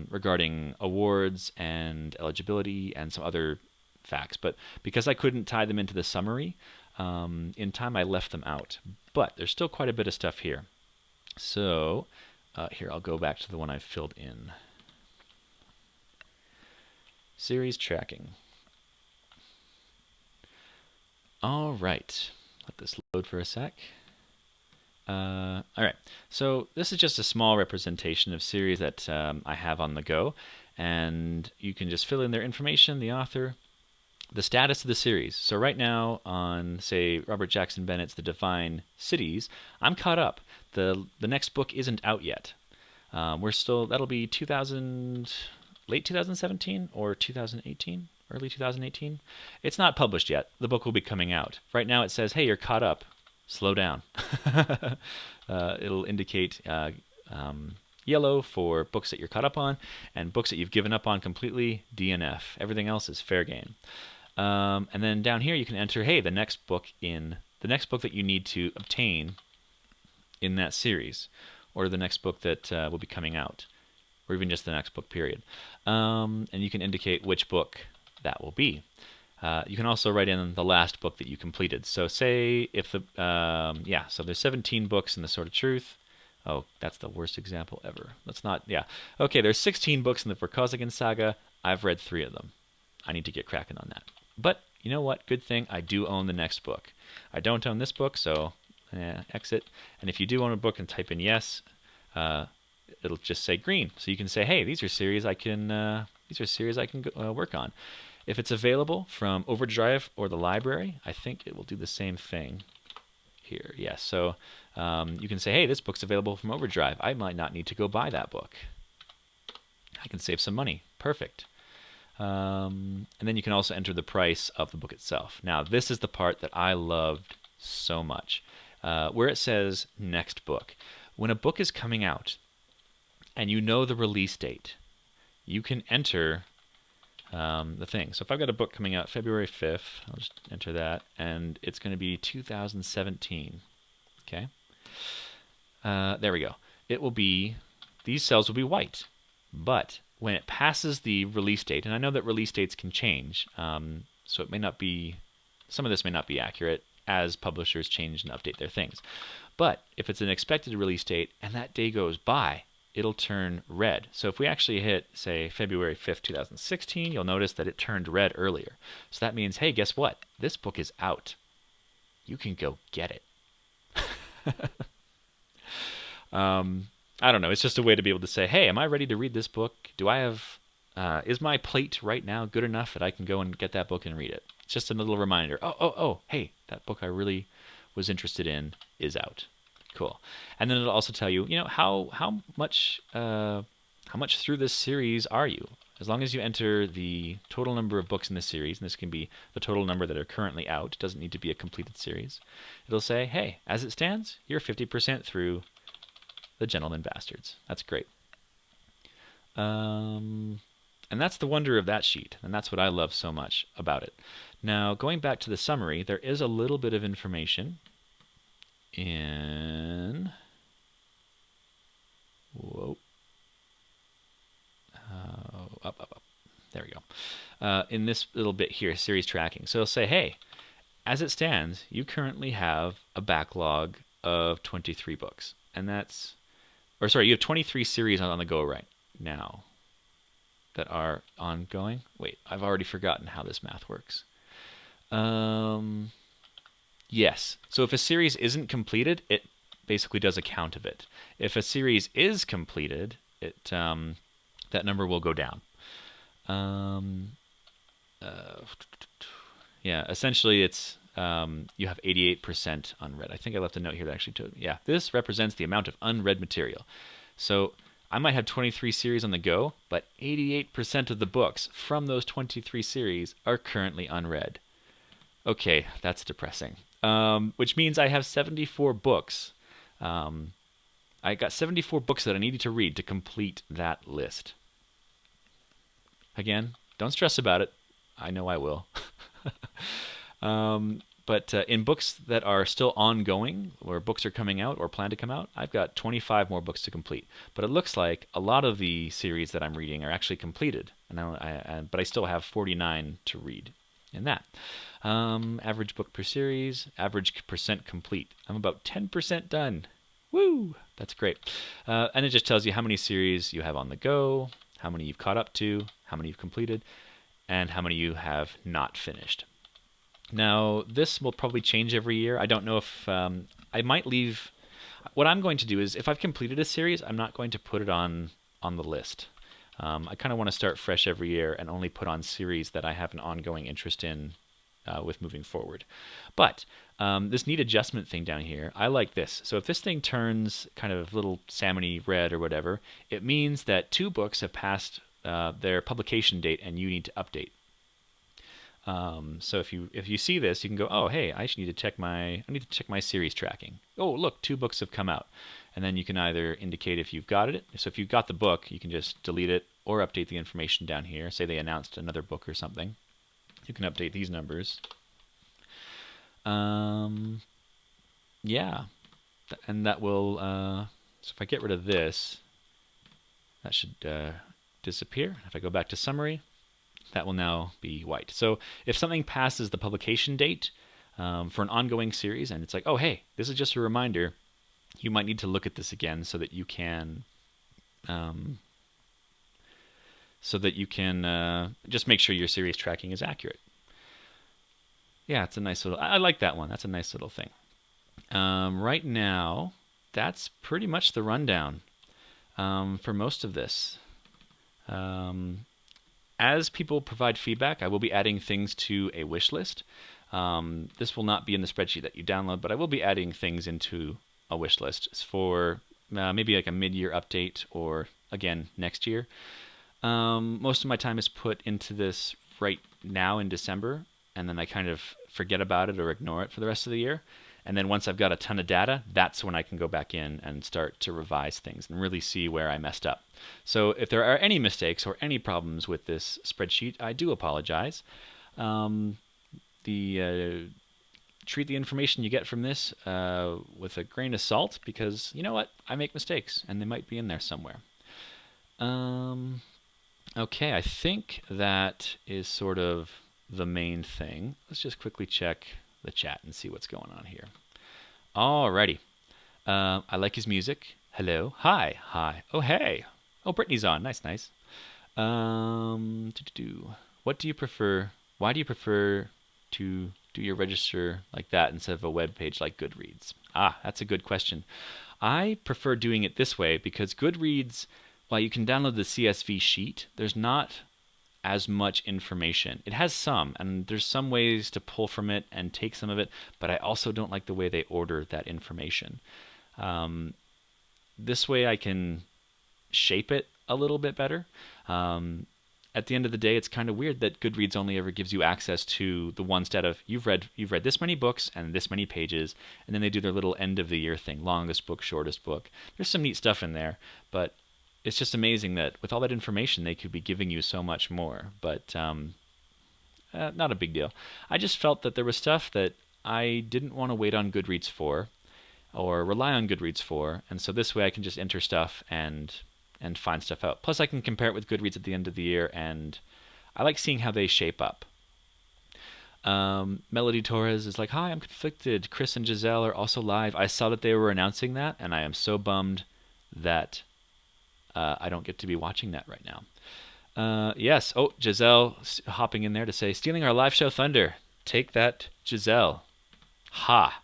regarding awards and eligibility and some other facts. But because I couldn't tie them into the summary, in time I left them out. But there's still quite a bit of stuff here. So here, I'll go back to the one I filled in. Series tracking. All right. Let this load for a sec. All right. So this is just a small representation of series that I have on the go. And you can just fill in their information, the author, the status of the series. So right now on, say, Robert Jackson Bennett's The Divine Cities, I'm caught up. The next book isn't out yet. We're still, that'll be late 2017 or 2018, early 2018. It's not published yet. The book will be coming out. Right now it says, hey, you're caught up. Slow down. It'll indicate yellow for books that you're caught up on, and books that you've given up on completely, DNF. Everything else is fair game. And then down here you can enter, hey, the next book that you need to obtain in that series, or the next book that will be coming out, or even just the next book, period. And you can indicate which book that will be. You can also write in the last book that you completed. So say if so there's 17 books in The Sword of Truth. Oh, that's the worst example ever. Let's not, Okay, there's 16 books in the Vorkosigan saga. I've read 3 of them. I need to get cracking on that. But you know what? Good thing I do own the next book. I don't own this book, so exit. And if you do own a book and type in yes, it'll just say green. So you can say, hey, these are series I can work on. If it's available from Overdrive or the library, I think it will do the same thing here. Yes, so you can say, hey, this book's available from Overdrive. I might not need to go buy that book. I can save some money. Perfect. And then you can also enter the price of the book itself. Now, this is the part that I loved so much, where it says next book. When a book is coming out and you know the release date, you can enter the thing. So if I've got a book coming out February 5th, I'll just enter that, and it's going to be 2017. Okay. There we go. It will be, these cells will be white, but when it passes the release date, and I know that release dates can change, so it may not be, some of this may not be accurate as publishers change and update their things. But if it's an expected release date and that day goes by, it'll turn red. So if we actually hit, say, February 5th, 2016, you'll notice that it turned red earlier. So that means, hey, guess what? This book is out. you can go get it. I don't know. It's just a way to be able to say, hey, am I ready to read this book? Do I have, is my plate right now good enough that I can go and get that book and read it? It's just a little reminder. Oh, hey, that book I really was interested in is out. Cool. And then it'll also tell you, how much through this series are you? As long as you enter the total number of books in this series, and this can be the total number that are currently out, it doesn't need to be a completed series. It'll say, hey, as it stands, you're 50% through The Gentleman Bastards. That's great. And that's the wonder of that sheet, and that's what I love so much about it. Now, going back to the summary, there is a little bit of information in... Whoa. Up. There we go. In this little bit here, series tracking. So it'll say, hey, as it stands, you currently have a backlog of 23 books. And that's... Or sorry, you have 23 series on the go right now that are ongoing. Wait, I've already forgotten how this math works. Yes. So if a series isn't completed, it basically does a count of it. If a series is completed, that number will go down. Yeah, essentially it's you have 88% unread. I think I left a note here that actually told me. Yeah, this represents the amount of unread material. So I might have 23 series on the go, but 88% of the books from those 23 series are currently unread. Okay, that's depressing. Which means I have 74 books. I got 74 books that I needed to read to complete that list. Again, don't stress about it. I know I will. But in books that are still ongoing, or books are coming out or plan to come out, I've got 25 more books to complete. But it looks like a lot of the series that I'm reading are actually completed, but I still have 49 to read in that. Average book per series, average percent complete. I'm about 10% done. Woo! That's great. And it just tells you how many series you have on the go, how many you've caught up to, how many you've completed, and how many you have not finished. Now, this will probably change every year. I don't know if I might leave. What I'm going to do is, if I've completed a series, I'm not going to put it on the list. I kind of want to start fresh every year and only put on series that I have an ongoing interest in with moving forward. But this need adjustment thing down here, I like this. So if this thing turns kind of little salmony red or whatever, it means that 2 books have passed their publication date and you need to update. So if you see this, you can go, oh hey, I need to check my series tracking. Oh look, 2 books have come out, and then you can either indicate if you've got it. So if you've got the book, you can just delete it or update the information down here. Say they announced another book or something, you can update these numbers. Yeah, and that will. So if I get rid of this, that should disappear. If I go back to summary, that will now be white. So if something passes the publication date for an ongoing series, and it's like, oh hey, this is just a reminder, you might need to look at this again so that you can just make sure your series tracking is accurate. Yeah, it's a nice little. I like that one. That's a nice little thing. Right now, that's pretty much the rundown for most of this. As people provide feedback, I will be adding things to a wish list. This will not be in the spreadsheet that you download, but I will be adding things into a wish list for maybe like a mid-year update or, again, next year. Most of my time is put into this right now in December, and then I kind of forget about it or ignore it for the rest of the year. And then once I've got a ton of data, that's when I can go back in and start to revise things and really see where I messed up. So if there are any mistakes or any problems with this spreadsheet, I do apologize. Treat the information you get from this with a grain of salt, because you know what? I make mistakes, and they might be in there somewhere. Okay, I think that is sort of the main thing. Let's just quickly check the chat and see what's going on here. Alrighty. I like his music. Hello. Hi. Oh, hey. Oh, Brittany's on. Nice. What do you prefer? Why do you prefer to do you register like that instead of a web page like Goodreads? Ah, that's a good question. I prefer doing it this way because Goodreads, while you can download the CSV sheet, there's not as much information. It has some, and there's some ways to pull from it and take some of it, but I also don't like the way they order that information. This way I can shape it a little bit better. At the end of the day, it's kind of weird that Goodreads only ever gives you access to the one stat of you've read this many books and this many pages, and then they do their little end of the year thing, longest book, shortest book. There's some neat stuff in there, but it's just amazing that with all that information, they could be giving you so much more. But not a big deal. I just felt that there was stuff that I didn't want to wait on Goodreads for, or rely on Goodreads for, and so this way I can just enter stuff and find stuff out. Plus, I can compare it with Goodreads at the end of the year, and I like seeing how they shape up. Melody Torres is like, "Hi, I'm conflicted. Chris and Giselle are also live. I saw that they were announcing that, and I am so bummed that I don't get to be watching that right now." Yes. Oh, Giselle hopping in there to say, "Stealing our live show thunder. Take that, Giselle." Ha.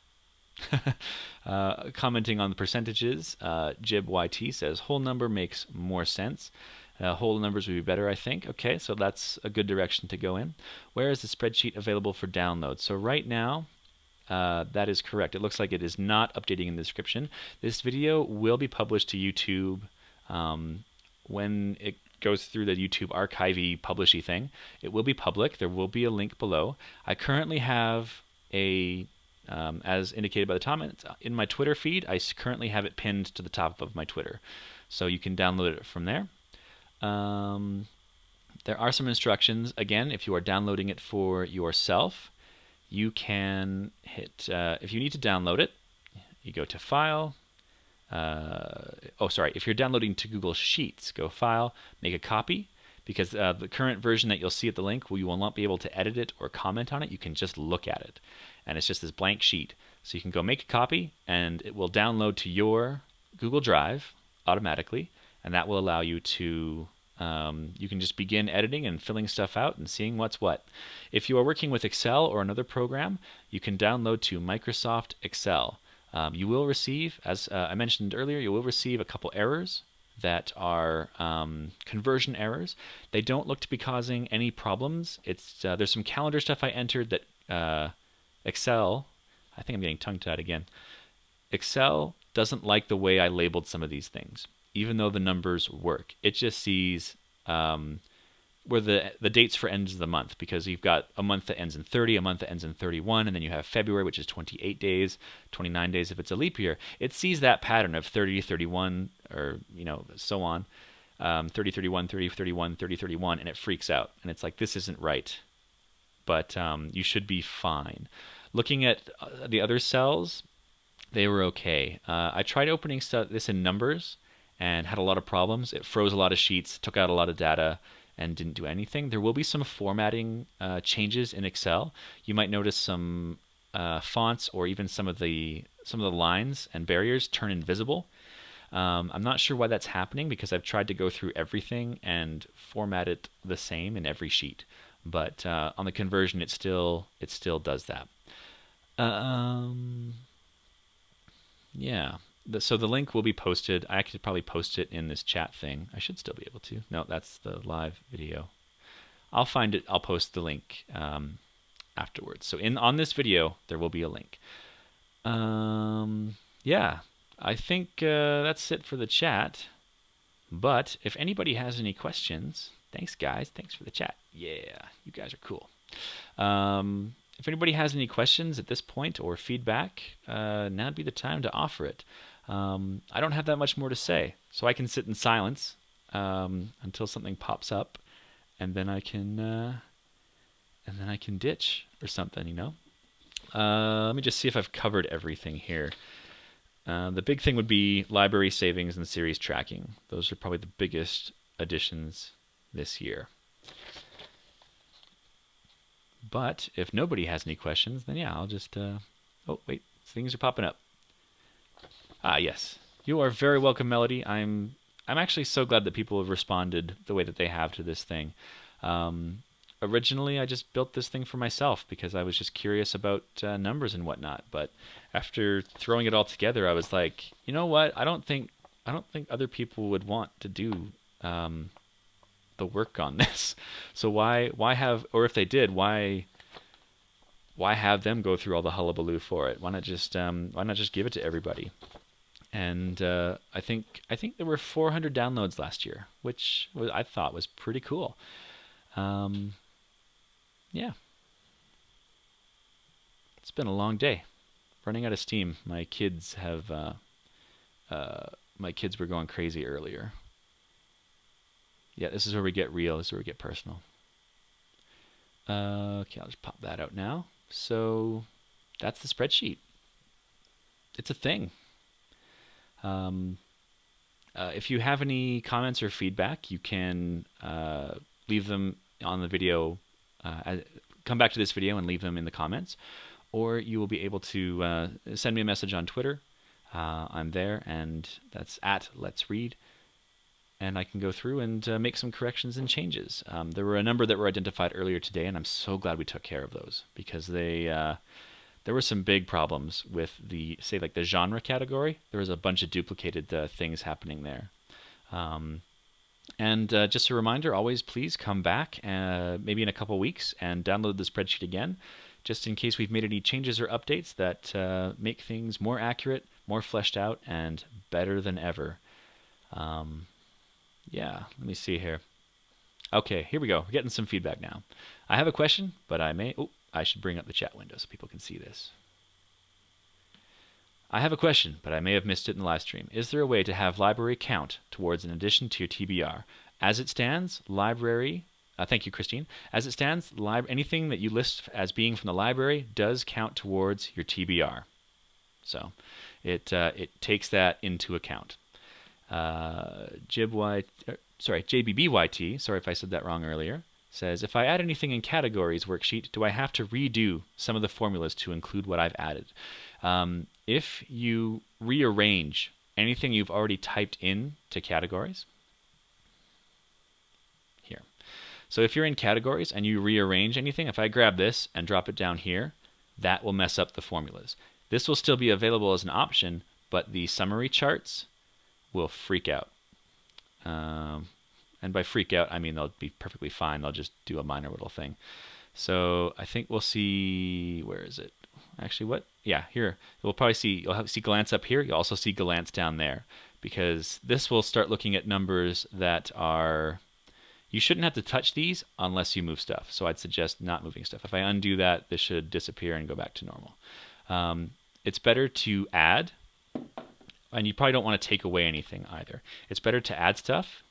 Commenting on the percentages, Jib YT says whole number makes more sense. Whole numbers would be better, I think. Okay, so that's a good direction to go in. Where is the spreadsheet available for download? So right now, that is correct. It looks like it is not updating in the description. This video will be published to YouTube when it goes through the YouTube archivey publishy thing. It will be public. There will be a link below. I currently have a as indicated by the comments in my Twitter feed, I currently have it pinned to the top of my Twitter, so you can download it from there. There are some instructions. Again, if you are downloading it for yourself, you can hit, if you need to download it, you go to File. If you're downloading to Google Sheets, go File, make a copy, because the current version that you'll see at the link, you will not be able to edit it or comment on it. You can just look at it. And it's just this blank sheet. So you can go make a copy, and it will download to your Google Drive automatically, and that will allow you to, you can just begin editing and filling stuff out and seeing what's what. If you are working with Excel or another program, you can download to Microsoft Excel. You will receive, as I mentioned earlier, you will receive a couple errors that are conversion errors. They don't look to be causing any problems. It's there's some calendar stuff I entered that Excel, I think I'm getting tongue-tied again. Excel doesn't like the way I labeled some of these things, even though the numbers work. It just sees where the dates for ends of the month, because you've got a month that ends in 30, a month that ends in 31, and then you have February, which is 28 days, 29 days if it's a leap year. It sees that pattern of 30, 31, or so on, 30, 31, 30, 31, 30, 31, and it freaks out. And it's like, this isn't right. But you should be fine. Looking at the other cells, they were okay. I tried opening this in numbers and had a lot of problems. It froze a lot of sheets, took out a lot of data, and didn't do anything. There will be some formatting changes in Excel. You might notice some fonts or even some of the lines and barriers turn invisible. I'm not sure why that's happening, because I've tried to go through everything and format it the same in every sheet. But on the conversion, it still does that. Yeah. So the link will be posted. I could probably post it in this chat thing. I should still be able to. No, that's the live video. I'll find it. I'll post the link afterwards. So on this video, there will be a link. Yeah. I think that's it for the chat. But if anybody has any questions, thanks, guys. Thanks for the chat. Yeah, you guys are cool. If anybody has any questions at this point or feedback, now'd be the time to offer it. I don't have that much more to say, so I can sit in silence until something pops up, and then I can ditch or something, Let me just see if I've covered everything here. The big thing would be library savings and series tracking. Those are probably the biggest additions this year. But if nobody has any questions, then yeah, I'll just... oh, wait, things are popping up. Ah, yes. You are very welcome, Melody. I'm actually so glad that people have responded the way that they have to this thing. originally I just built this thing for myself because I was just curious about numbers and whatnot. But after throwing it all together, I was like, you know what? I don't think other people would want to do the work on this. So why have, or if they did, why have them go through all the hullabaloo for it? Why not just give it to everybody? And I think there were 400 downloads last year, which I thought was pretty cool. Yeah, it's been a long day. Running out of steam. My kids were going crazy earlier. Yeah, this is where we get real. This is where we get personal. Okay, I'll just pop that out now. So that's the spreadsheet. It's a thing. If you have any comments or feedback, you can leave them on the video. Come back to this video and leave them in the comments, or you will be able to send me a message on Twitter. I'm there, and that's @Let'sRead. And I can go through and make some corrections and changes. There were a number that were identified earlier today, and I'm so glad we took care of those because there were some big problems with the genre category. There was a bunch of duplicated things happening there. And just a reminder, always please come back maybe in a couple weeks and download the spreadsheet again, just in case we've made any changes or updates that make things more accurate, more fleshed out, and better than ever. Yeah, let me see here. Okay, here we go. We're getting some feedback now. I have a question, but I should bring up the chat window so people can see this. I have a question, but I may have missed it in the live stream. Is there a way to have library count towards an addition to your TBR? As it stands, library... thank you, Christine. As it stands, anything that you list as being from the library does count towards your TBR. So it takes that into account. JBBYT, sorry if I said that wrong earlier, says, if I add anything in categories worksheet, do I have to redo some of the formulas to include what I've added? If you rearrange anything you've already typed in to categories, here. So if you're in categories and you rearrange anything, if I grab this and drop it down here, that will mess up the formulas. This will still be available as an option, but the summary charts will freak out. And by freak out, I mean they'll be perfectly fine. They'll just do a minor little thing. So I think we'll see, where is it? Actually, what? Yeah, here. You'll see glance up here. You'll also see glance down there, because this will start looking at numbers that are, you shouldn't have to touch these unless you move stuff. So I'd suggest not moving stuff. If I undo that, this should disappear and go back to normal. It's better to add, and you probably don't want to take away anything either. It's better to add stuff.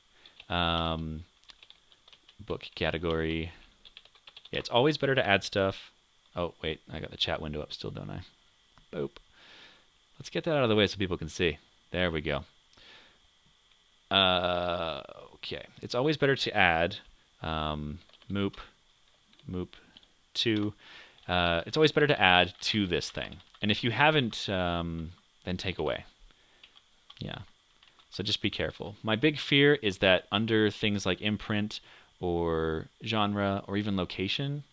Book category. Yeah, it's always better to add stuff. Oh, wait, I got the chat window up still, don't I? Boop. Let's get that out of the way so people can see. There we go. Okay, it's always better to add moop to. It's always better to add to this thing. And if you haven't, then take away. Yeah. So just be careful. My big fear is that under things like imprint or genre or even location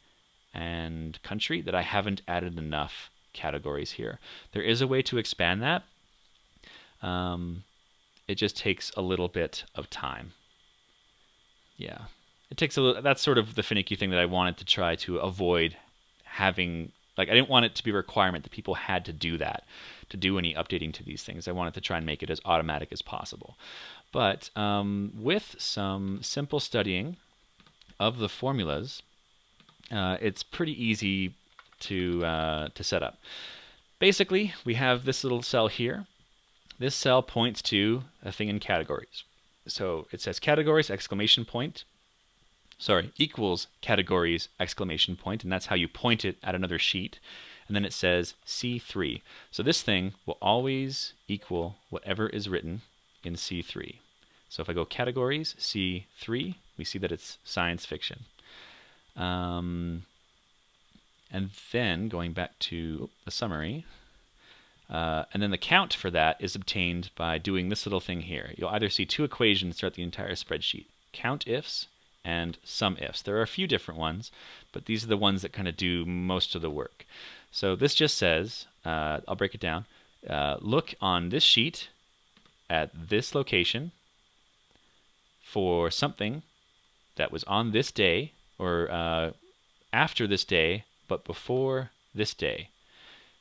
and country, that I haven't added enough categories here. There is a way to expand that. It just takes a little bit of time. Yeah. It takes a little, that's sort of the finicky thing that I wanted to try to avoid having. Like, I didn't want it to be a requirement that people had to do that, to do any updating to these things. I wanted to try and make it as automatic as possible. But with some simple studying of the formulas, it's pretty easy to set up. Basically, we have this little cell here. This cell points to a thing in categories. So it says categories, exclamation point. Sorry, equals categories, exclamation point, and that's how you point it at another sheet. And then it says C3. So this thing will always equal whatever is written in C3. So if I go categories, C3, we see that it's science fiction. And then going back to the summary, and then the count for that is obtained by doing this little thing here. You'll either see two equations throughout the entire spreadsheet. Count ifs and some ifs. There are a few different ones, but these are the ones that kind of do most of the work. So this just says, I'll break it down. Look on this sheet at this location for something that was on this day, or after this day, but before this day.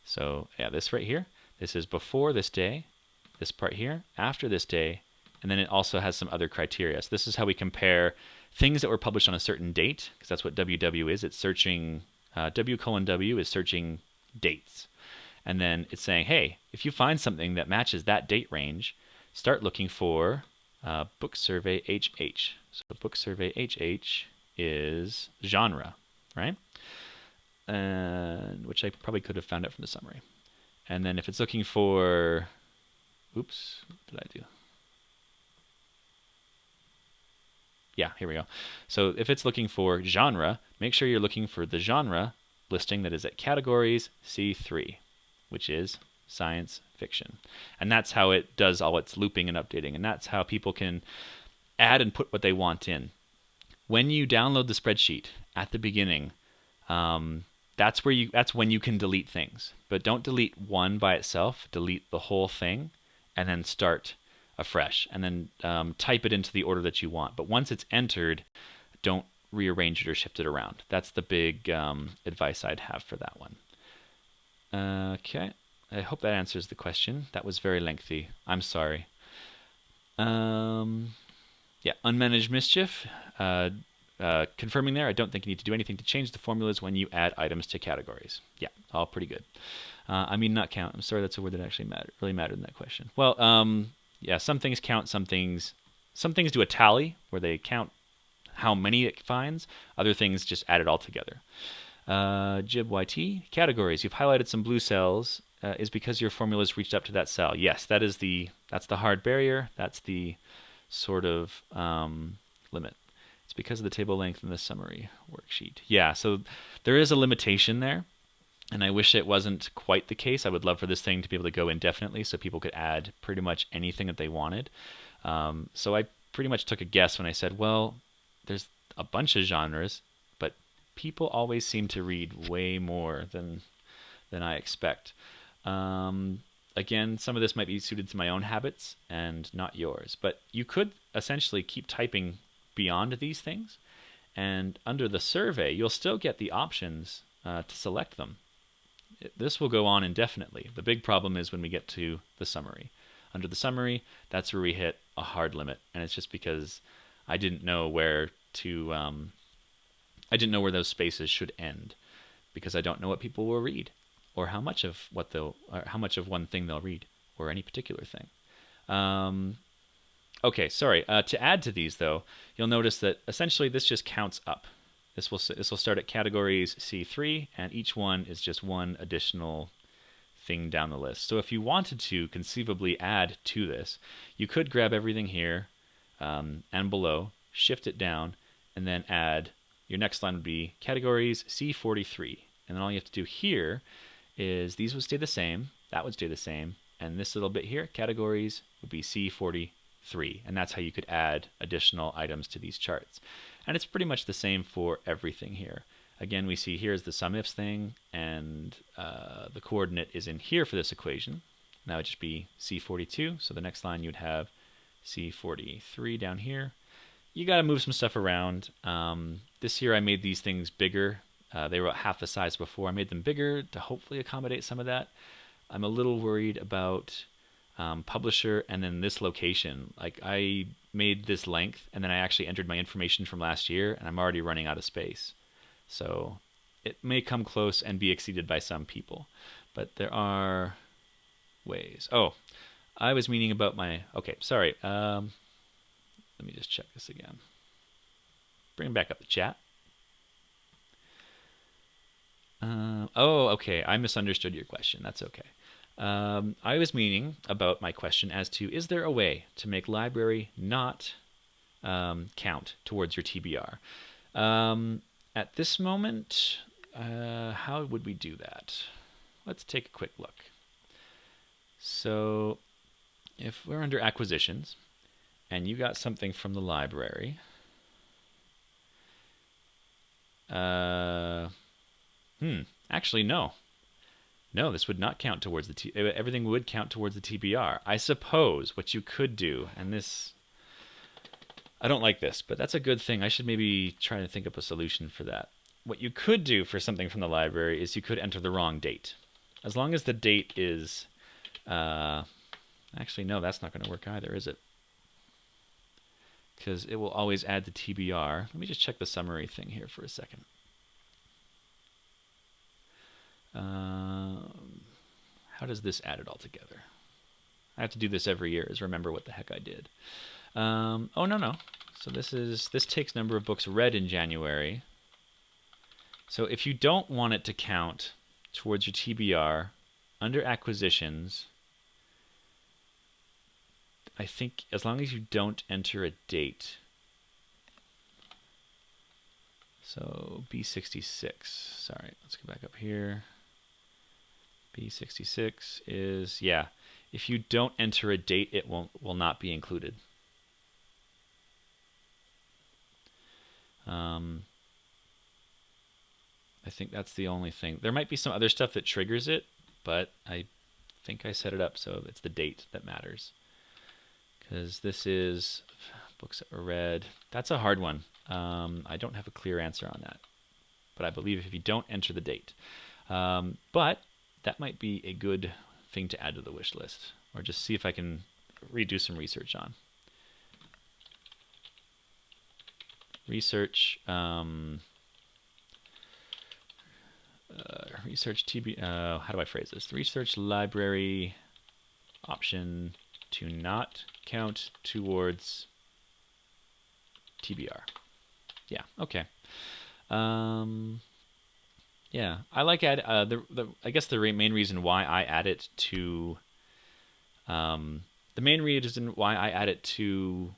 So yeah, this right here, this is before this day, this part here, after this day, and then it also has some other criteria. So this is how we compare things that were published on a certain date, because that's what WW is. It's searching, W:W is searching dates. And then it's saying, hey, if you find something that matches that date range, start looking for book survey HH. So book survey HH is genre, right? Which I probably could have found out from the summary. And then if it's looking for, oops, what did I do? Yeah, here we go. So if it's looking for genre, make sure you're looking for the genre listing that is at categories C3, which is science fiction. And that's how it does all its looping and updating. And that's how people can add and put what they want in. When you download the spreadsheet at the beginning, that's when you can delete things. But don't delete one by itself. Delete the whole thing, and then start afresh, and then type it into the order that you want. But once it's entered, don't rearrange it or shift it around. That's the big advice I'd have for that one. Okay, I hope that answers the question. That was very lengthy. I'm sorry. Yeah, unmanaged mischief. Confirming there, I don't think you need to do anything to change the formulas when you add items to categories. Yeah, all pretty good. I mean, not count. I'm sorry, that's a word that actually really mattered in that question. Well, yeah, some things count, some things do a tally where they count how many it finds. Other things just add it all together. Jib YT, categories. You've highlighted some blue cells. Is because your formulas reached up to that cell. Yes, that's the hard barrier. That's the sort of limit. It's because of the table length in the summary worksheet. Yeah, so there is a limitation there, and I wish it wasn't quite the case. I would love for this thing to be able to go indefinitely so people could add pretty much anything that they wanted. So I pretty much took a guess when I said, well, there's a bunch of genres, but people always seem to read way more than I expect. Again, some of this might be suited to my own habits and not yours, but you could essentially keep typing beyond these things, and under the survey you'll still get the options to select them. This will go on indefinitely. The big problem is when we get to the summary. Under the summary, that's where we hit a hard limit, and it's just because I didn't know where to I didn't know where those spaces should end, because I don't know what people will read, or how much of one thing they'll read, or any particular thing. Okay, sorry. To add to these, though, you'll notice that essentially this just counts up. This will start at categories C3, and each one is just one additional thing down the list. So if you wanted to conceivably add to this, you could grab everything here and below, shift it down, and then add. Your next line would be categories C43, and then all you have to do here is these would stay the same, that would stay the same, and this little bit here, categories, would be C43. And that's how you could add additional items to these charts. And it's pretty much the same for everything here. Again, we see here's the sum ifs thing, and the coordinate is in here for this equation. That would just be C42. So the next line you'd have C43 down here. You got to move some stuff around. This year I made these things bigger. They were half the size before. I made them bigger to hopefully accommodate some of that. I'm a little worried about publisher and then this location. Like, I made this length and then I actually entered my information from last year, and I'm already running out of space. So it may come close and be exceeded by some people, but there are ways. Oh, I was meaning about my, okay, sorry. Let me just check this again. Bring back up the chat. Oh, okay. I misunderstood your question. That's okay. I was meaning about my question as to, is there a way to make library not count towards your TBR? At this moment, how would we do that? Let's take a quick look. So if we're under acquisitions and you got something from the library, Uh, Actually, no. No, this would not count towards the everything would count towards the TBR. I suppose what you could do, and this I don't like this, but that's a good thing. I should maybe try to think up a solution for that. What you could do for something from the library is you could enter the wrong date. As long as the date is actually no, that's not going to work either, is it? Because it will always add the TBR. Let me just check the summary thing here for a second. How does this add it all together? I have to do this every year, is remember what the heck I did. Oh, no. So this takes number of books read in January. So if you don't want it to count towards your TBR, under acquisitions, I think as long as you don't enter a date. So B66, sorry, let's go back up here. B66 is, yeah, if you don't enter a date, it will not be included. I think that's the only thing. There might be some other stuff that triggers it, but I think I set it up so it's the date that matters. Because this is books that were read. That's a hard one. I don't have a clear answer on that. But I believe if you don't enter the date. But that might be a good thing to add to the wish list. Or just see if I can redo some research on. Research. Research TB. How do I phrase this? Research library option to not count towards TBR. Yeah. Okay. Yeah, I like add I guess the main reason why I add it to the main reason why I add it to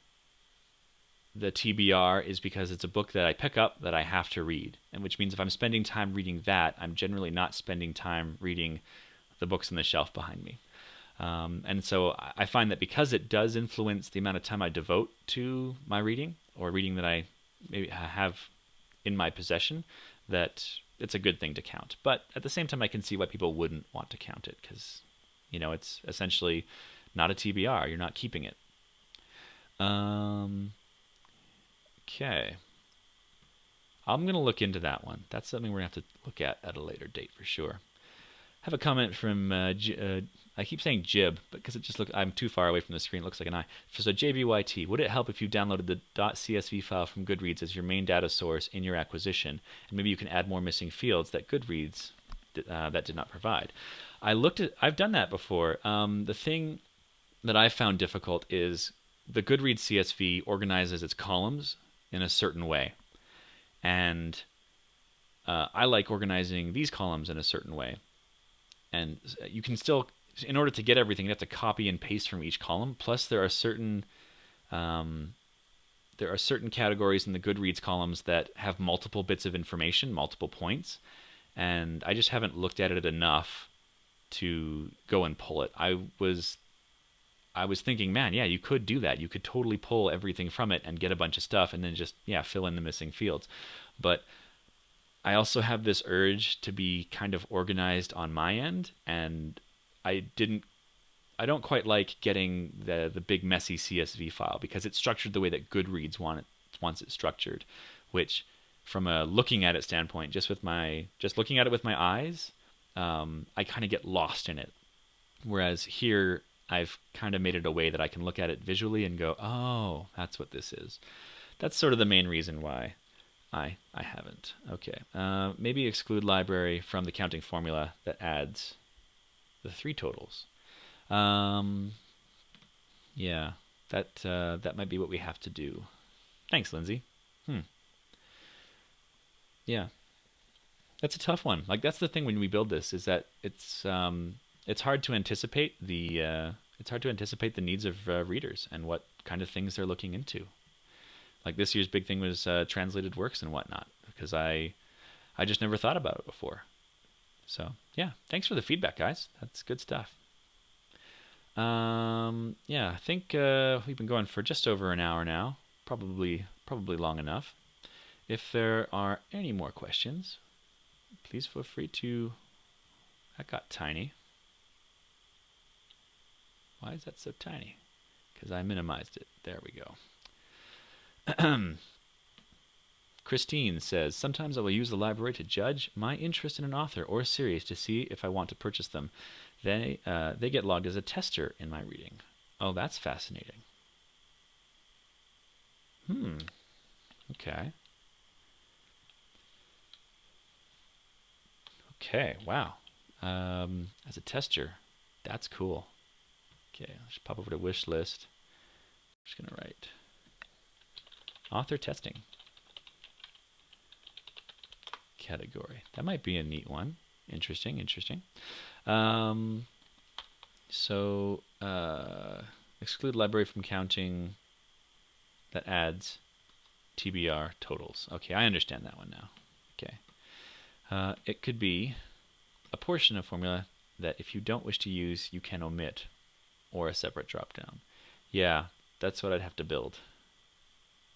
the TBR is because it's a book that I pick up that I have to read, and which means if I'm spending time reading that, I'm generally not spending time reading the books on the shelf behind me. And so I find that because it does influence the amount of time I devote to my reading or reading that I maybe have in my possession, that it's a good thing to count. But at the same time, I can see why people wouldn't want to count it because, it's essentially not a TBR. You're not keeping it. Okay. I'm going to look into that one. That's something we're going to have to look at a later date for sure. I have a comment from, I keep saying Jib, because it just looks, I'm too far away from the screen, it looks like an I. So JBYT, would it help if you downloaded the .csv file from Goodreads as your main data source in your acquisition? And maybe you can add more missing fields that Goodreads that did not provide. I've done that before. The thing that I found difficult is the Goodreads CSV organizes its columns in a certain way. And I like organizing these columns in a certain way. And you can still, in order to get everything, you have to copy and paste from each column. Plus, there are certain categories in the Goodreads columns that have multiple bits of information, multiple points, and I just haven't looked at it enough to go and pull it. I was thinking, man, yeah, you could do that. You could totally pull everything from it and get a bunch of stuff, and then just fill in the missing fields. But I also have this urge to be kind of organized on my end, and I don't quite like getting the big messy CSV file because it's structured the way that Goodreads wants it structured, which from a looking at it standpoint, just looking at it with my eyes, I kind of get lost in it. Whereas here, I've kind of made it a way that I can look at it visually and go, oh, that's what this is. That's sort of the main reason why I haven't. Okay. Maybe exclude library from the counting formula that adds the 3 totals. Yeah, that might be what we have to do. Thanks, Lindsay. Yeah, that's a tough one. Like that's the thing when we build this is that it's hard to anticipate the needs of readers and what kind of things they're looking into. Like this year's big thing was translated works and whatnot, because I just never thought about it before. So yeah, thanks for the feedback, guys. That's good stuff. Yeah, I think we've been going for just over an hour now. Probably long enough. If there are any more questions, please feel free to... That got tiny. Why is that so tiny? Because I minimized it. There we go. Christine says, sometimes I will use the library to judge my interest in an author or series to see if I want to purchase them. They get logged as a tester in my reading. Oh, that's fascinating. Okay. Okay, wow. As a tester, that's cool. Okay, let's pop over to wish list. I'm just going to write author testing category. That might be a neat one. Interesting, interesting. Exclude library from counting that adds TBR totals. Okay, I understand that one now. Okay. It could be a portion of formula that if you don't wish to use, you can omit, or a separate dropdown. Yeah, that's what I'd have to build,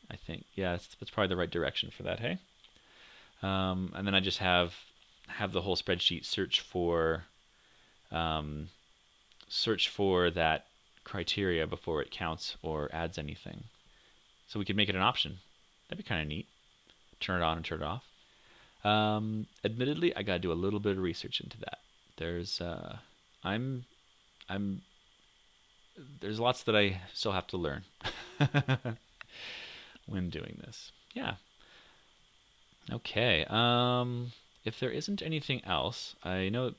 I think. Yeah, that's probably the right direction for that, hey? And then I just have the whole spreadsheet search for that criteria before it counts or adds anything. So we could make it an option. That'd be kind of neat. Turn it on and turn it off. Admittedly, I gotta do a little bit of research into that. There's there's lots that I still have to learn when doing this. Yeah. Okay. If there isn't anything else, I know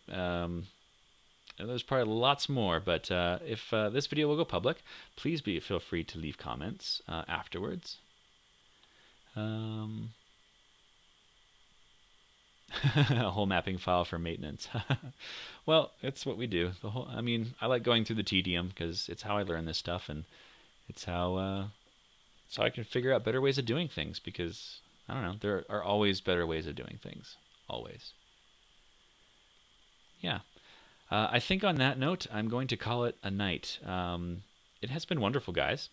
there's probably lots more, but if this video will go public, please feel free to leave comments afterwards. A whole mapping file for maintenance. Well, it's what we do. I mean, I like going through the tedium because it's how I learn this stuff, and it's how so I can figure out better ways of doing things. Because I don't know, there are always better ways of doing things. Always. Yeah. I think on that note, I'm going to call it a night. It has been wonderful, guys.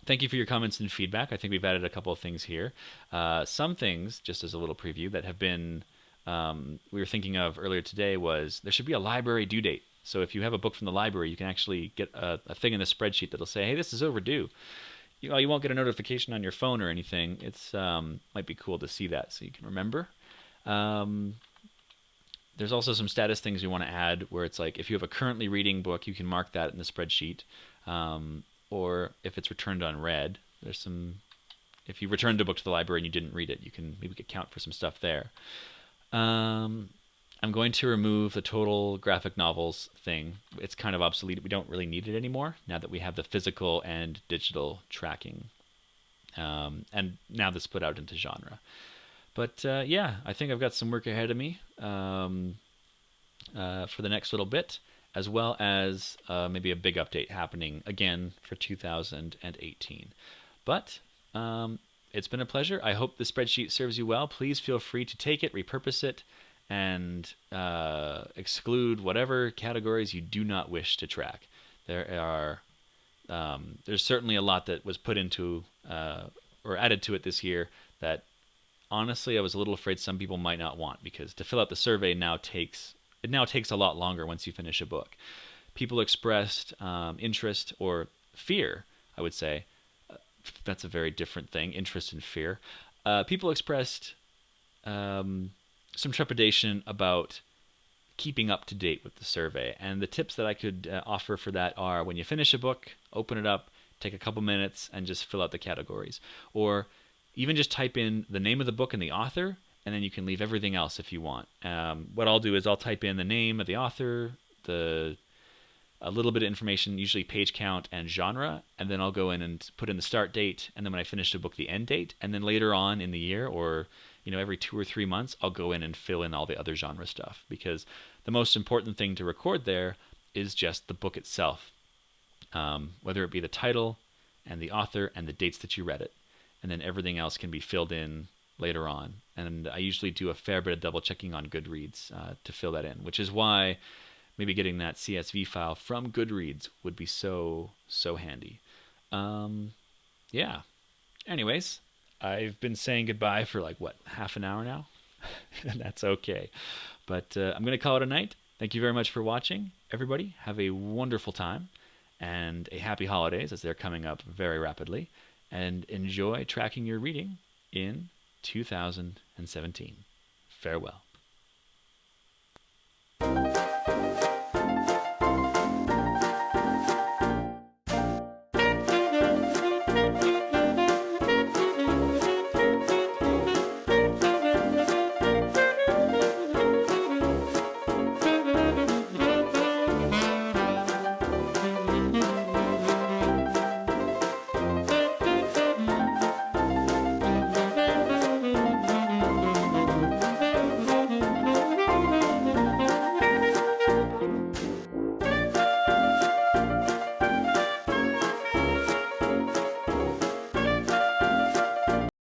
Thank you for your comments and feedback. I think we've added a couple of things here. Some things, just as a little preview, that have been we were thinking of earlier today was there should be a library due date. So if you have a book from the library, you can actually get a thing in the spreadsheet that'll say, hey, this is overdue. You won't get a notification on your phone or anything. It's might be cool to see that so you can remember. There's also some status things you want to add where it's like if you have a currently reading book, you can mark that in the spreadsheet. Or if it's returned unread, there's some. If you returned a book to the library and you didn't read it, you can maybe account for some stuff there. I'm going to remove the total graphic novels thing. It's kind of obsolete. We don't really need it anymore now that we have the physical and digital tracking, and now this split out into genre. But yeah, I think I've got some work ahead of me for the next little bit, as well as maybe a big update happening again for 2018. But it's been a pleasure. I hope the spreadsheet serves you well. Please feel free to take it, repurpose it, and exclude whatever categories you do not wish to track. There's certainly a lot that was put into or added to it this year that honestly I was a little afraid some people might not want, because to fill out the survey now takes a lot longer once you finish a book. People expressed interest or fear, I would say. That's a very different thing, interest and fear. People expressed some trepidation about keeping up to date with the survey. And the tips that I could offer for that are when you finish a book, open it up, take a couple minutes, and just fill out the categories. Or even just type in the name of the book and the author, and then you can leave everything else if you want. What I'll do is I'll type in the name of the author, a little bit of information, usually page count and genre, and then I'll go in and put in the start date, and then when I finish the book, the end date, and then later on in the year, or every 2 or 3 months, I'll go in and fill in all the other genre stuff, because the most important thing to record there is just the book itself, whether it be the title and the author and the dates that you read it, and then everything else can be filled in later on. And I usually do a fair bit of double checking on Goodreads to fill that in, which is why maybe getting that CSV file from Goodreads would be so handy. Yeah. Anyways, I've been saying goodbye for like, what, half an hour now? And that's okay. But I'm going to call it a night. Thank you very much for watching. Everybody, have a wonderful time and a happy holidays as they're coming up very rapidly. And enjoy tracking your reading in 2017. Farewell.